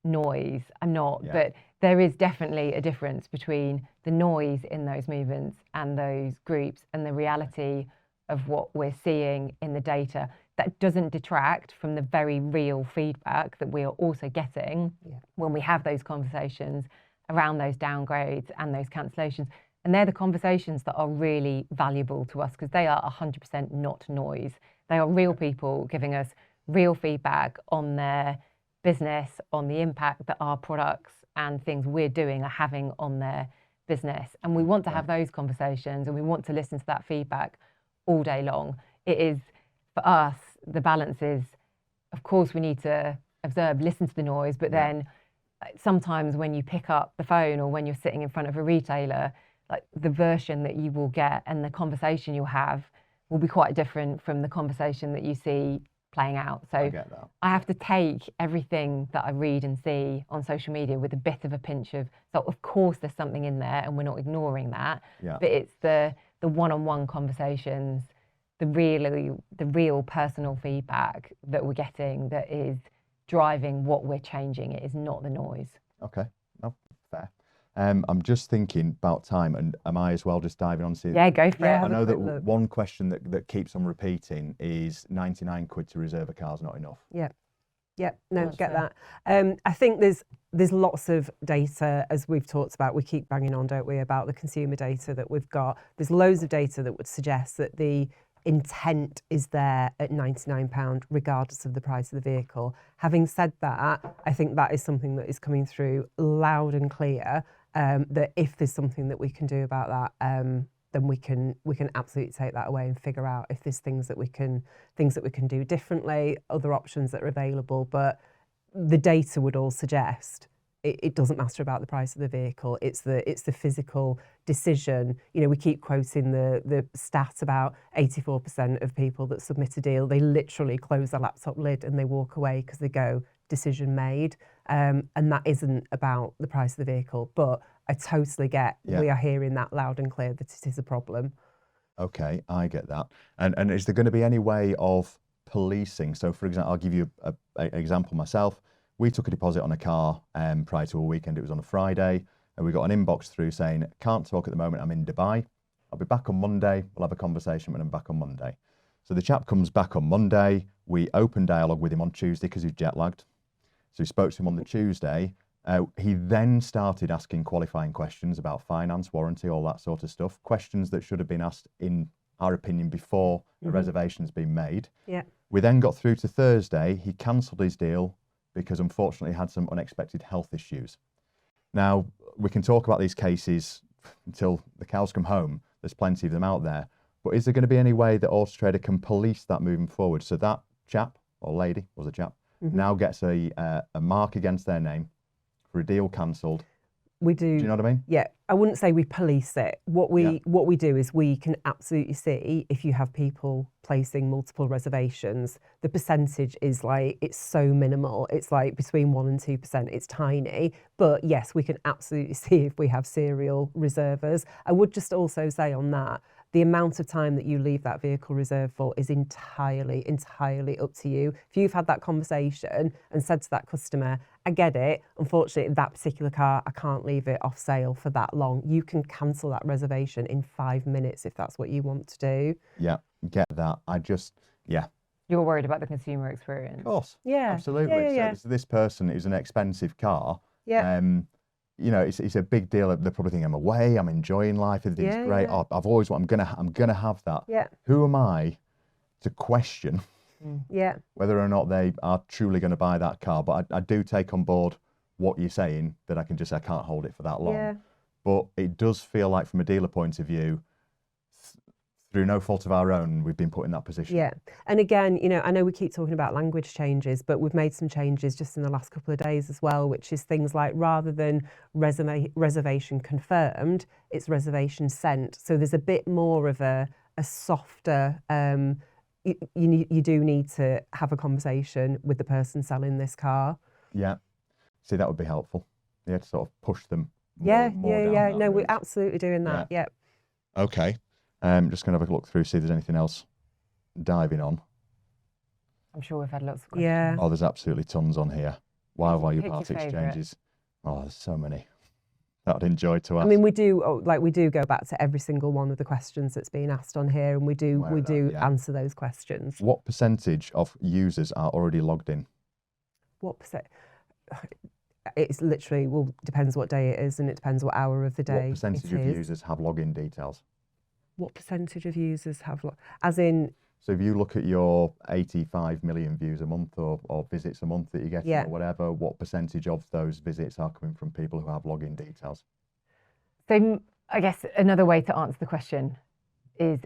[SPEAKER 2] noise. I'm not, but there is definitely a difference between the noise in those movements and those groups and the reality of what we're seeing in the data. That doesn't detract from the very real feedback that we are also getting when we have those conversations around those downgrades and those cancellations. And they're the conversations that are really valuable to us because they are 100% not noise. They are real people giving us real feedback on their business, on the impact that our products and things we're doing are having on their business. And we want to have those conversations and we want to listen to that feedback all day long. It is, for us, the balance is, of course, we need to observe, listen to the noise, but then sometimes when you pick up the phone or when you're sitting in front of a retailer, like the version that you will get and the conversation you'll have will be quite different from the conversation that you see playing out. So I have to take everything that I read and see on social media with a bit of a pinch of, so of course there's something in there and we're not ignoring that, but it's the one-on-one conversations, the real personal feedback that we're getting that is driving what we're changing. It is not the noise.
[SPEAKER 1] Okay, no, fair. I'm just thinking about time, and am I as well just diving on to...
[SPEAKER 2] Yeah, go for it.
[SPEAKER 1] I know that one question that keeps on repeating is 99 quid to reserve a car is not enough.
[SPEAKER 3] Yeah, no, get that. I think there's lots of data, as we've talked about, we keep banging on, don't we, about the consumer data that we've got. There's loads of data that would suggest that the intent is there at £99 regardless of the price of the vehicle. Having said that, I think that is something that is coming through loud and clear, that if there's something that we can do about that, then we can absolutely take that away and figure out if there's things that we can do differently, other options that are available. But the data would all suggest it doesn't matter about the price of the vehicle. It's the physical decision. We keep quoting the stat about 84% of people that submit a deal, they literally close their laptop lid and they walk away because they go, decision made. And that isn't about the price of the vehicle. But I totally get, we are hearing that loud and clear that it is a problem. Okay,
[SPEAKER 1] I get that. And is there going to be any way of policing? So, for example, I'll give you an example myself. We took a deposit on a car prior to a weekend. It was on a Friday, and we got an inbox through saying, can't talk at the moment, I'm in Dubai. I'll be back on Monday. We'll have a conversation when I'm back on Monday. So the chap comes back on Monday. We open dialogue with him on Tuesday because he's jet lagged. So we spoke to him on the Tuesday. He then started asking qualifying questions about finance, warranty, all that sort of stuff. Questions that should have been asked, in our opinion, before a reservation's been made.
[SPEAKER 3] Yeah.
[SPEAKER 1] We then got through to Thursday. He cancelled his deal because unfortunately had some unexpected health issues. Now, we can talk about these cases until the cows come home. There's plenty of them out there. But is there going to be any way that Autotrader can police that moving forward so that chap, or lady, was a chap, now gets a mark against their name for a deal cancelled?
[SPEAKER 3] We do.
[SPEAKER 1] Do you know what I mean?
[SPEAKER 3] Yeah, I wouldn't say we police it. What we do is we can absolutely see if you have people placing multiple reservations. The percentage is it's so minimal. It's between 1% and 2%. It's tiny. But yes, we can absolutely see if we have serial reservers. I would just also say on that, the amount of time that you leave that vehicle reserved for is entirely up to you. If you've had that conversation and said to that customer, I get it, unfortunately, that particular car, I can't leave it off sale for that long. You can cancel that reservation in 5 minutes if that's what you want to do.
[SPEAKER 1] Yeah, get that.
[SPEAKER 2] You're worried about the consumer experience.
[SPEAKER 1] Of course.
[SPEAKER 3] Yeah.
[SPEAKER 1] Absolutely.
[SPEAKER 3] Yeah.
[SPEAKER 1] So this person is an expensive car.
[SPEAKER 3] Yeah.
[SPEAKER 1] It's a big deal. They're probably thinking, I'm away, I'm enjoying life, everything's great.
[SPEAKER 3] Yeah.
[SPEAKER 1] Oh, I've always I'm gonna have that.
[SPEAKER 3] Yeah.
[SPEAKER 1] Who am I to question whether or not they are truly going to buy that car? But I do take on board what you're saying, that I can't hold it for that long.
[SPEAKER 3] Yeah.
[SPEAKER 1] But it does feel like, from a dealer point of view, through no fault of our own, we've been put in that position.
[SPEAKER 3] Yeah. And again, you know, I know we keep talking about language changes, but we've made some changes just in the last couple of days as well, which is things like rather than reservation confirmed, it's reservation sent. So there's a bit more of a softer, you do need to have a conversation with the person selling this car.
[SPEAKER 1] Yeah. See, that would be helpful. You had to sort of push them more,
[SPEAKER 3] Yeah.
[SPEAKER 1] down that
[SPEAKER 3] No, we're
[SPEAKER 1] route.
[SPEAKER 3] absolutely doing that. Yeah.
[SPEAKER 1] Okay. Just going to have a look through, see if there's anything else diving on.
[SPEAKER 2] I'm sure we've had lots of questions.
[SPEAKER 3] Yeah.
[SPEAKER 1] Oh, there's absolutely tons on here. Why value
[SPEAKER 2] Pick your
[SPEAKER 1] part
[SPEAKER 2] favourite.
[SPEAKER 1] exchanges? Oh, there's so many that I'd enjoy to ask.
[SPEAKER 3] I mean, we do go back to every single one of the questions that's being asked on here, and we do
[SPEAKER 1] yeah.
[SPEAKER 3] answer those questions.
[SPEAKER 1] What percentage of users are already logged in?
[SPEAKER 3] What percent? It's literally, well, depends what day it is, and it depends what hour of the day.
[SPEAKER 1] What percentage of users have login details?
[SPEAKER 3] What percentage of users have, as in?
[SPEAKER 1] So if you look at your 85 million views a month or visits a month that you get or whatever, what percentage of those visits are coming from people who have login details?
[SPEAKER 2] So I guess another way to answer the question is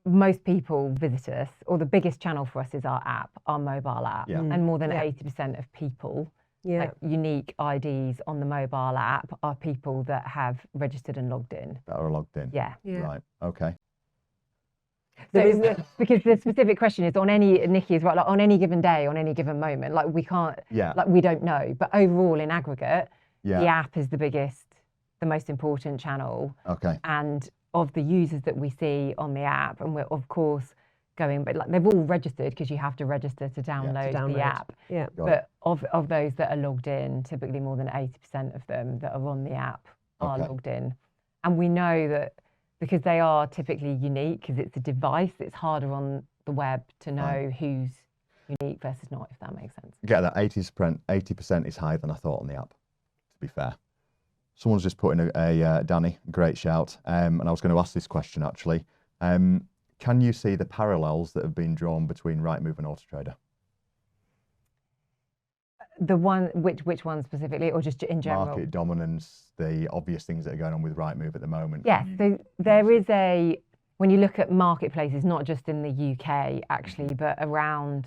[SPEAKER 2] most people visit us, or the biggest channel for us is our app, our mobile app, and more than 80% of people, like unique IDs on the mobile app, are people that have registered and logged in.
[SPEAKER 1] That are logged in?
[SPEAKER 2] Yeah.
[SPEAKER 1] Right, okay.
[SPEAKER 2] So because the specific question is on any, Nikki is right, like on any given day, on any given moment, like we can't, like we don't know. But overall, in aggregate, the app is the biggest, the most important channel.
[SPEAKER 1] Okay.
[SPEAKER 2] And of the users that we see on the app, and we're of course going, but like they've all registered because you have to register to download the app.
[SPEAKER 3] Yeah.
[SPEAKER 2] But of those that are logged in, typically more than 80% of them that are on the app are logged in. And we know that because they are typically unique, because it's a device, it's harder on the web to know who's unique versus not, if that makes sense.
[SPEAKER 1] Get that 80% is higher than I thought on the app, to be fair. Someone's just put in a Danny, great shout. And I was going to ask this question actually. Can you see the parallels that have been drawn between Rightmove and Autotrader?
[SPEAKER 2] The one, which one specifically, or just in general?
[SPEAKER 1] Market dominance, the obvious things that are going on with Rightmove at the moment.
[SPEAKER 2] Yes, so there is when you look at marketplaces, not just in the UK actually, but around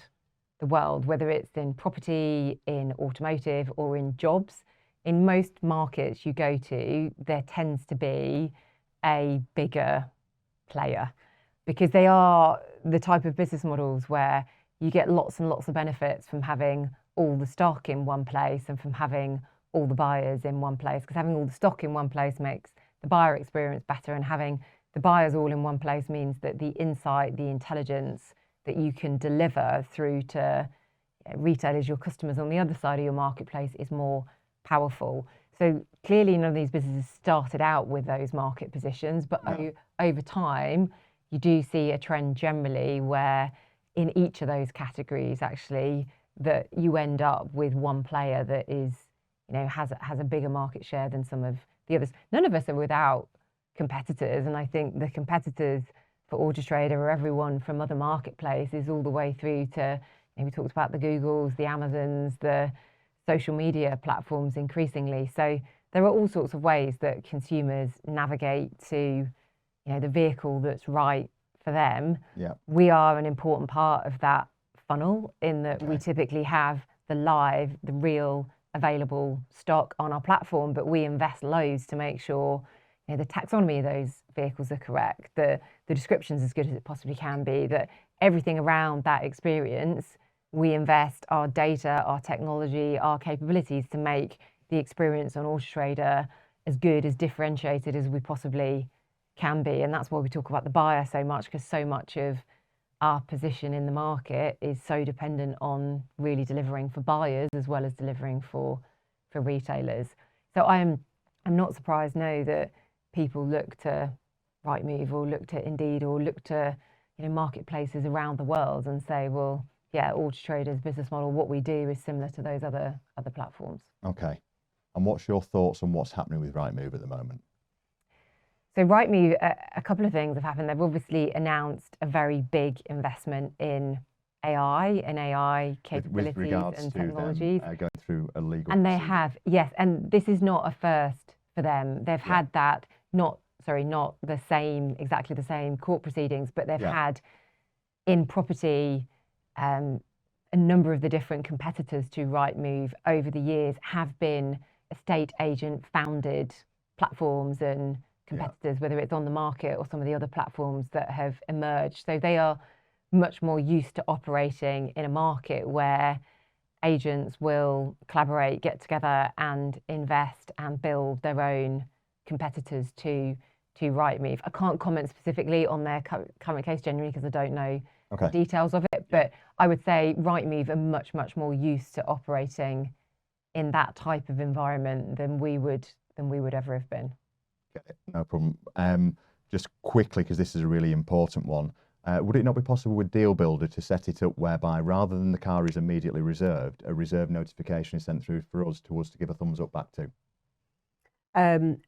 [SPEAKER 2] the world, whether it's in property, in automotive, or in jobs, in most markets you go to, there tends to be a bigger player, because they are the type of business models where you get lots and lots of benefits from having all the stock in one place and from having all the buyers in one place, because having all the stock in one place makes the buyer experience better, and having the buyers all in one place means that the insight, the intelligence that you can deliver through to retailers, your customers on the other side of your marketplace, is more powerful. So clearly none of these businesses started out with those market positions, but over time you do see a trend generally where in each of those categories actually that you end up with one player that is, has a bigger market share than some of the others. None of us are without competitors, and I think the competitors for Autotrader are everyone from other marketplaces all the way through to, we talked about the Googles, the Amazons, the social media platforms increasingly. So there are all sorts of ways that consumers navigate to, the vehicle that's right for them.
[SPEAKER 1] Yeah.
[SPEAKER 2] We are an important part of that funnel in that we typically have the real available stock on our platform, but we invest loads to make sure the taxonomy of those vehicles are correct, the description's as good as it possibly can be, that everything around that experience, we invest our data, our technology, our capabilities to make the experience on Autotrader as good, as differentiated as we possibly can be. And that's why we talk about the buyer so much, because so much of our position in the market is so dependent on really delivering for buyers as well as delivering for retailers. So I'm not surprised, no, that people look to Rightmove or look to Indeed or look to marketplaces around the world and say, well, yeah, Autotrader's business model, what we do is similar to those other platforms.
[SPEAKER 1] Okay. And what's your thoughts on what's happening with Rightmove at the moment?
[SPEAKER 2] So Rightmove, a couple of things have happened. They've obviously announced a very big investment in AI and AI capabilities
[SPEAKER 1] with regards
[SPEAKER 2] and
[SPEAKER 1] to
[SPEAKER 2] technologies.
[SPEAKER 1] Them, going through a legal
[SPEAKER 2] and they
[SPEAKER 1] proceeding.
[SPEAKER 2] have, yes, and this is not a first for them. They've had that not not the same, exactly the same court proceedings, but they've
[SPEAKER 1] Yeah.
[SPEAKER 2] had in property, a number of the different competitors to Rightmove over the years have been estate agent founded platforms and competitors, whether it's on the market or some of the other platforms that have emerged. So they are much more used to operating in a market where agents will collaborate, get together and invest and build their own competitors to Rightmove. I can't comment specifically on their current case generally because I don't know the details of it, but I would say Rightmove are much, much more used to operating in that type of environment than we would ever have been.
[SPEAKER 1] Okay, no problem. Just quickly, because this is a really important one, would it not be possible with Deal Builder to set it up whereby rather than the car is immediately reserved, a reserve notification is sent through for us to give a thumbs up back to?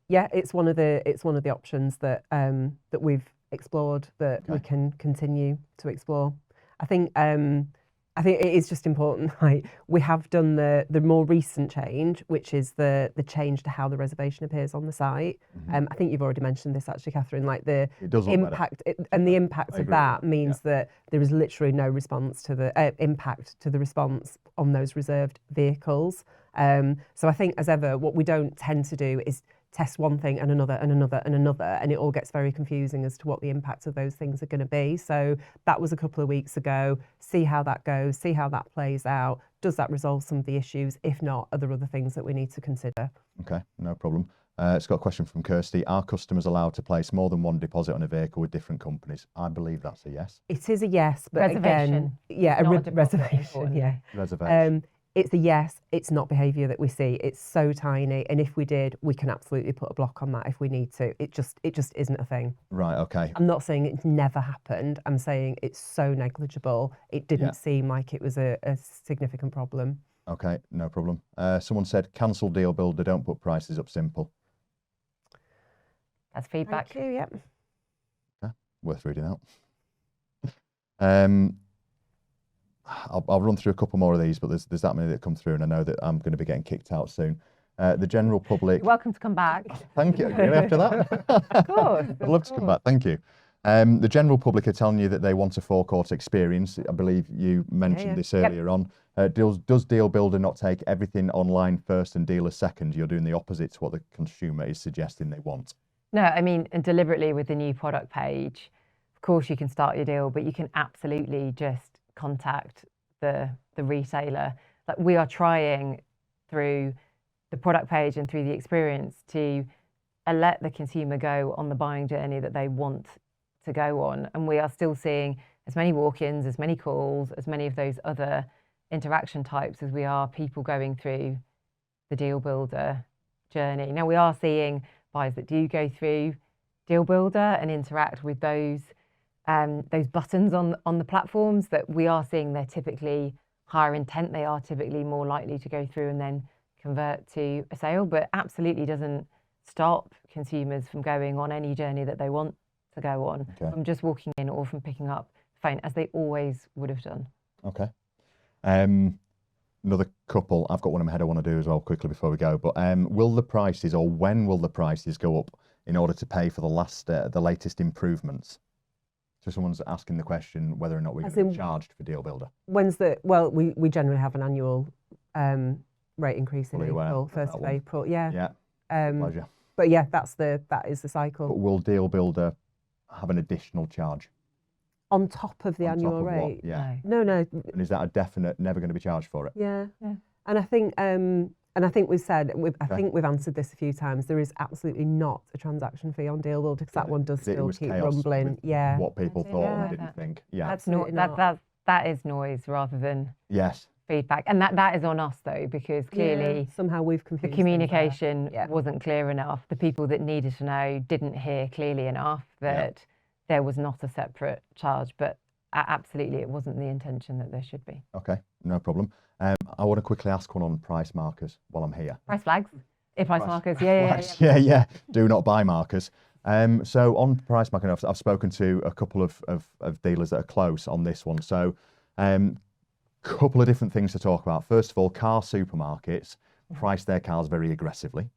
[SPEAKER 3] Yeah, it's one of the options that that we've explored that we can continue to explore. I think it is just important. Like we have done the more recent change, which is the change to how the reservation appears on the site. I think you've already mentioned this actually, Catherine. Like the impact the impact of that means that there is literally no response to the impact to the response on those reserved vehicles. So I think, as ever, what we don't tend to do is test one thing and another and another and another, and it all gets very confusing as to what the impacts of those things are going to be. So that was a couple of weeks ago. See how that goes, see how that plays out. Does that resolve some of the issues? If not, are there other things that we need to consider?
[SPEAKER 1] Okay, no problem. It's got a question from Kirsty. Are customers allowed to place more than one deposit on a vehicle with different companies? I believe that's a yes.
[SPEAKER 3] It is a yes, but again, yeah,
[SPEAKER 2] not a
[SPEAKER 3] reservation, yeah.
[SPEAKER 1] Reservation.
[SPEAKER 3] It's a yes, it's not behaviour that we see. It's so tiny, and if we did, we can absolutely put a block on that if we need to. It just isn't a thing.
[SPEAKER 1] Right, okay.
[SPEAKER 3] I'm not saying it's never happened. I'm saying it's so negligible. It didn't seem like it was a significant problem.
[SPEAKER 1] Okay, no problem. Someone said, cancel Deal Builder, don't put prices up, simple.
[SPEAKER 2] That's feedback.
[SPEAKER 3] Thank you, yep.
[SPEAKER 1] Okay, worth reading out. I'll run through a couple more of these, but there's that many that come through, and I know that I'm going to be getting kicked out soon. The general public...
[SPEAKER 2] You're welcome to come back.
[SPEAKER 1] Thank you. Really after that?
[SPEAKER 2] Of course.
[SPEAKER 1] I'd love to come back. Thank you. The general public are telling you that they want a forecourt experience. I believe you mentioned this earlier on. Does Deal Builder not take everything online first and dealer second? You're doing the opposite to what the consumer is suggesting they want.
[SPEAKER 2] No, I mean, and deliberately with the new product page, of course you can start your deal, but you can absolutely just contact the retailer. Like we are trying through the product page and through the experience to let the consumer go on the buying journey that they want to go on, and we are still seeing as many walk-ins, as many calls, as many of those other interaction types as we are people going through the Deal Builder journey. Now we are seeing buyers that do go through Deal Builder and interact with those buttons on the platforms, that we are seeing they're typically higher intent. They are typically more likely to go through and then convert to a sale, but absolutely doesn't stop consumers from going on any journey that they want to go on, from just walking in or from picking up the phone, as they always would have done.
[SPEAKER 1] Okay. Another couple, I've got one in my head I want to do as well quickly before we go, but will the prices, or when will the prices go up in order to pay for the latest improvements? So someone's asking the question whether or not we're going to be charged for Deal Builder.
[SPEAKER 3] Well, we generally have an annual rate increase in April, 1st of April. Yeah.
[SPEAKER 1] Pleasure.
[SPEAKER 3] But yeah, that is the cycle.
[SPEAKER 1] But will Deal Builder have an additional charge?
[SPEAKER 3] On top of the annual rate?
[SPEAKER 1] Yeah.
[SPEAKER 3] No.
[SPEAKER 1] And is that a definite, never going to be charged for it?
[SPEAKER 3] Yeah. And I think we've said, I think we've answered this a few times. There is absolutely not a transaction fee on Deal Builder, because that one does still keep rumbling. Yeah.
[SPEAKER 1] What people thought and didn't think. Yeah.
[SPEAKER 2] That is noise rather than feedback, and that is on us though, because clearly
[SPEAKER 3] somehow we've confused
[SPEAKER 2] the communication wasn't clear enough. The people that needed to know didn't hear clearly enough that there was not a separate charge, but absolutely it wasn't the intention that there should be.
[SPEAKER 1] Okay, no problem. I want to quickly ask one on price markers while I'm here.
[SPEAKER 2] Price flags? Price markers,
[SPEAKER 1] yeah. Do not buy markers. So on price marker, I've spoken to a couple of dealers that are close on this one. So couple of different things to talk about. First of all, car supermarkets price their cars very aggressively.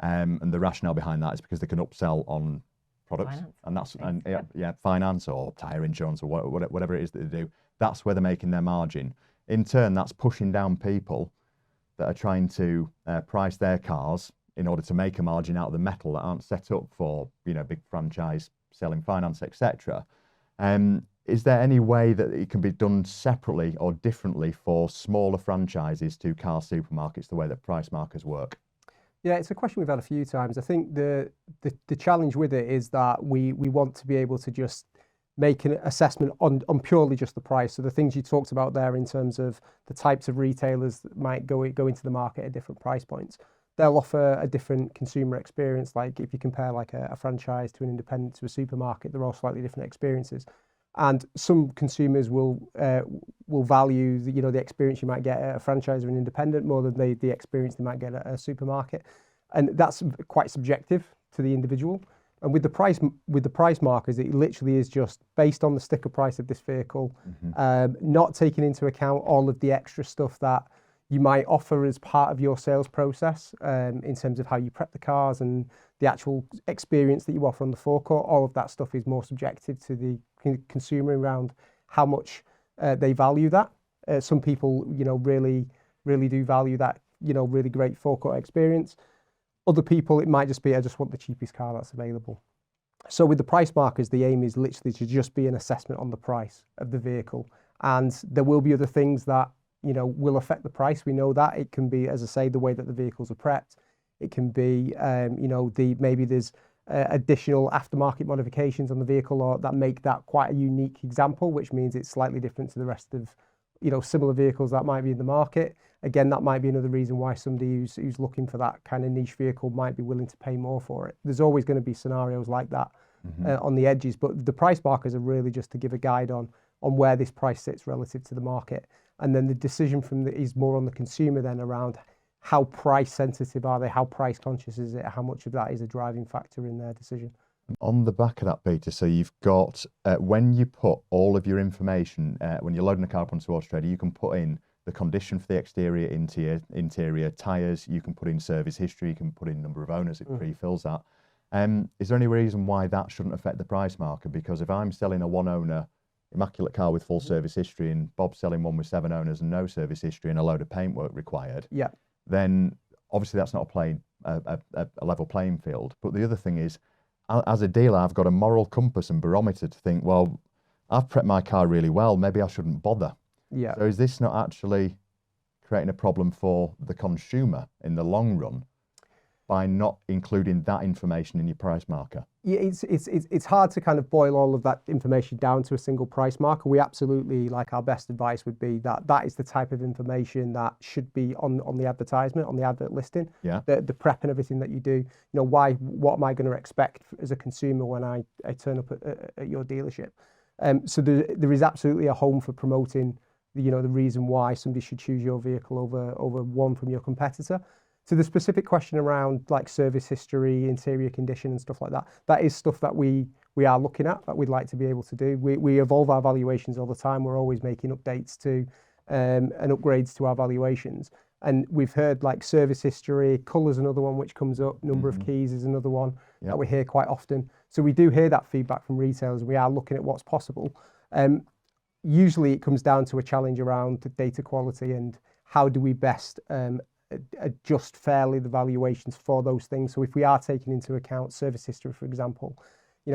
[SPEAKER 1] And the rationale behind that is because they can upsell on products,
[SPEAKER 2] Finance,
[SPEAKER 1] and that's
[SPEAKER 2] things,
[SPEAKER 1] finance or tyre insurance or whatever it is that they do. That's where they're making their margin. In turn, that's pushing down people that are trying to price their cars in order to make a margin out of the metal that aren't set up for big franchise selling finance, etc. Is there any way that it can be done separately or differently for smaller franchises to car supermarkets, the way that price markers work?
[SPEAKER 4] Yeah, it's a question we've had a few times. I think the challenge with it is that we want to be able to just make an assessment on purely just the price. So the things you talked about there in terms of the types of retailers that might go into the market at different price points, they'll offer a different consumer experience. Like if you compare like a franchise to an independent to a supermarket, they're all slightly different experiences. And some consumers will value the experience you might get at a franchise or an independent more than the experience they might get at a supermarket, and that's quite subjective to the individual. And with the price markers, it literally is just based on the sticker price of this vehicle, not taking into account all of the extra stuff that you might offer as part of your sales process in terms of how you prep the cars and the actual experience that you offer on the forecourt. All of that stuff is more subjective to the consumer around how much they value that. Some people, really do value that, really great forecourt experience. Other people, it might just be, I just want the cheapest car that's available. So with the price markers, the aim is literally to just be an assessment on the price of the vehicle. And there will be other things that, will affect the price. We know that. It can be, as I say, the way that the vehicles are prepped. It can be, maybe there's additional aftermarket modifications on the vehicle or that make that quite a unique example, which means it's slightly different to the rest of, similar vehicles that might be in the market. Again, that might be another reason why somebody who's looking for that kind of niche vehicle might be willing to pay more for it. There's always going to be scenarios like that on the edges, but the price markers are really just to give a guide on where this price sits relative to the market. And then the decision is more on the consumer then around how price sensitive are they, how price conscious is it, how much of that is a driving factor in their decision.
[SPEAKER 1] On the back of that, Peter, so you've got, when you put all of your information, when you're loading a car up onto Autotrader, you can put in the condition for the exterior, interior tyres, you can put in service history, you can put in number of owners, it pre-fills that. Is there any reason why that shouldn't affect the price marker? Because if I'm selling a one-owner immaculate car with full service history and Bob's selling one with 7 owners and no service history and a load of paintwork required, then obviously that's not a level playing field. But the other thing is, as a dealer, I've got a moral compass and barometer to think, well, I've prepped my car really well, maybe I shouldn't bother. So is this not actually creating a problem for the consumer in the long run by not including that information in your price marker?
[SPEAKER 4] Yeah, it's hard to kind of boil all of that information down to a single price marker. We absolutely, like, our best advice would be that is the type of information that should be on the advertisement, on the advert listing. The prep and everything that you do. What am I going to expect as a consumer when I turn up at your dealership? So there is absolutely a home for promoting the reason why somebody should choose your vehicle over one from your competitor. To the specific question around like service history, interior condition and stuff like that, that is stuff that we are looking at, that we'd like to be able to do. We evolve our valuations all the time. We're always making updates to and upgrades to our valuations. And we've heard like service history, colour's another one which comes up, number of keys is another one that we hear quite often. So we do hear that feedback from retailers. We are looking at what's possible. Usually it comes down to a challenge around the data quality and how do we best adjust fairly the valuations for those things. So if we are taking into account service history, for example,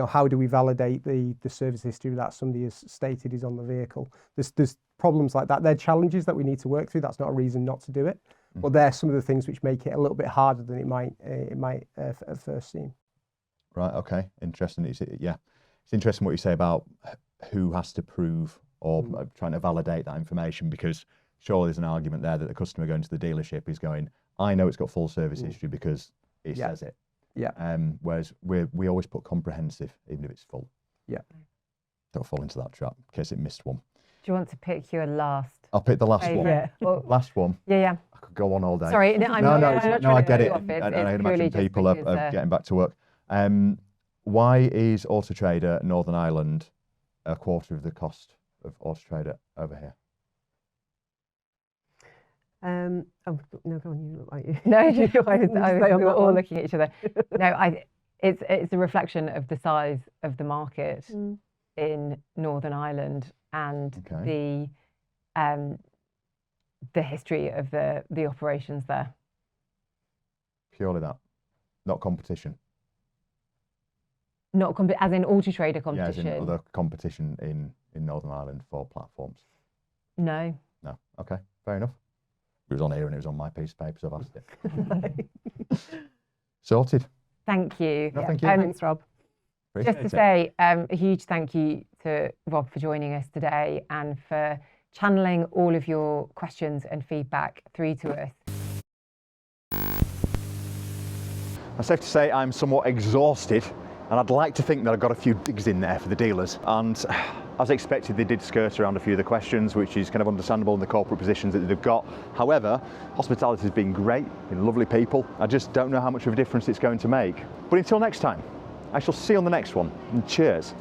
[SPEAKER 4] how do we validate the service history that somebody has stated is on the vehicle? There's problems like that. They're challenges that we need to work through. That's not a reason not to do it, but they're some of the things which make it a little bit harder than it might at first seem.
[SPEAKER 1] Right. Okay. Interesting. It's interesting what you say about who has to prove or trying to validate that information, because surely there's an argument there that the customer going to the dealership is going, I know it's got full service history because it says it. Whereas we always put comprehensive, even if it's full. Don't fall into that trap in case it missed one.
[SPEAKER 2] Do you want to pick your last?
[SPEAKER 1] I'll pick the last one.
[SPEAKER 2] Well,
[SPEAKER 1] last one.
[SPEAKER 2] I
[SPEAKER 1] could go on all day.
[SPEAKER 2] Sorry, I'm not
[SPEAKER 1] I get it.
[SPEAKER 2] and
[SPEAKER 1] I imagine people are getting back to work. Why is Autotrader Northern Ireland a quarter of the cost of Autotrader over here?
[SPEAKER 3] Oh no, go on, you look like you.
[SPEAKER 2] No, we were all looking at each other. No, it's a reflection of the size of the market in Northern Ireland and the history of the operations there.
[SPEAKER 1] Purely that, not competition.
[SPEAKER 2] Not as in Autotrader competition.
[SPEAKER 1] Yeah, as in other competition in Northern Ireland for platforms.
[SPEAKER 2] No.
[SPEAKER 1] No. Okay, fair enough. It was on here and it was on my piece of paper, so I've asked it. Sorted.
[SPEAKER 2] Thank you.
[SPEAKER 1] No, thank you.
[SPEAKER 3] Thanks, Rob.
[SPEAKER 2] Just to say a huge thank you to Rob for joining us today and for channeling all of your questions and feedback through to us.
[SPEAKER 1] It's safe to say I'm somewhat exhausted, and I'd like to think that I got a few digs in there for the dealers. And as expected, they did skirt around a few of the questions, which is kind of understandable in the corporate positions that they've got. However, hospitality has been great, been lovely people. I just don't know how much of a difference it's going to make. But until next time, I shall see you on the next one, and cheers.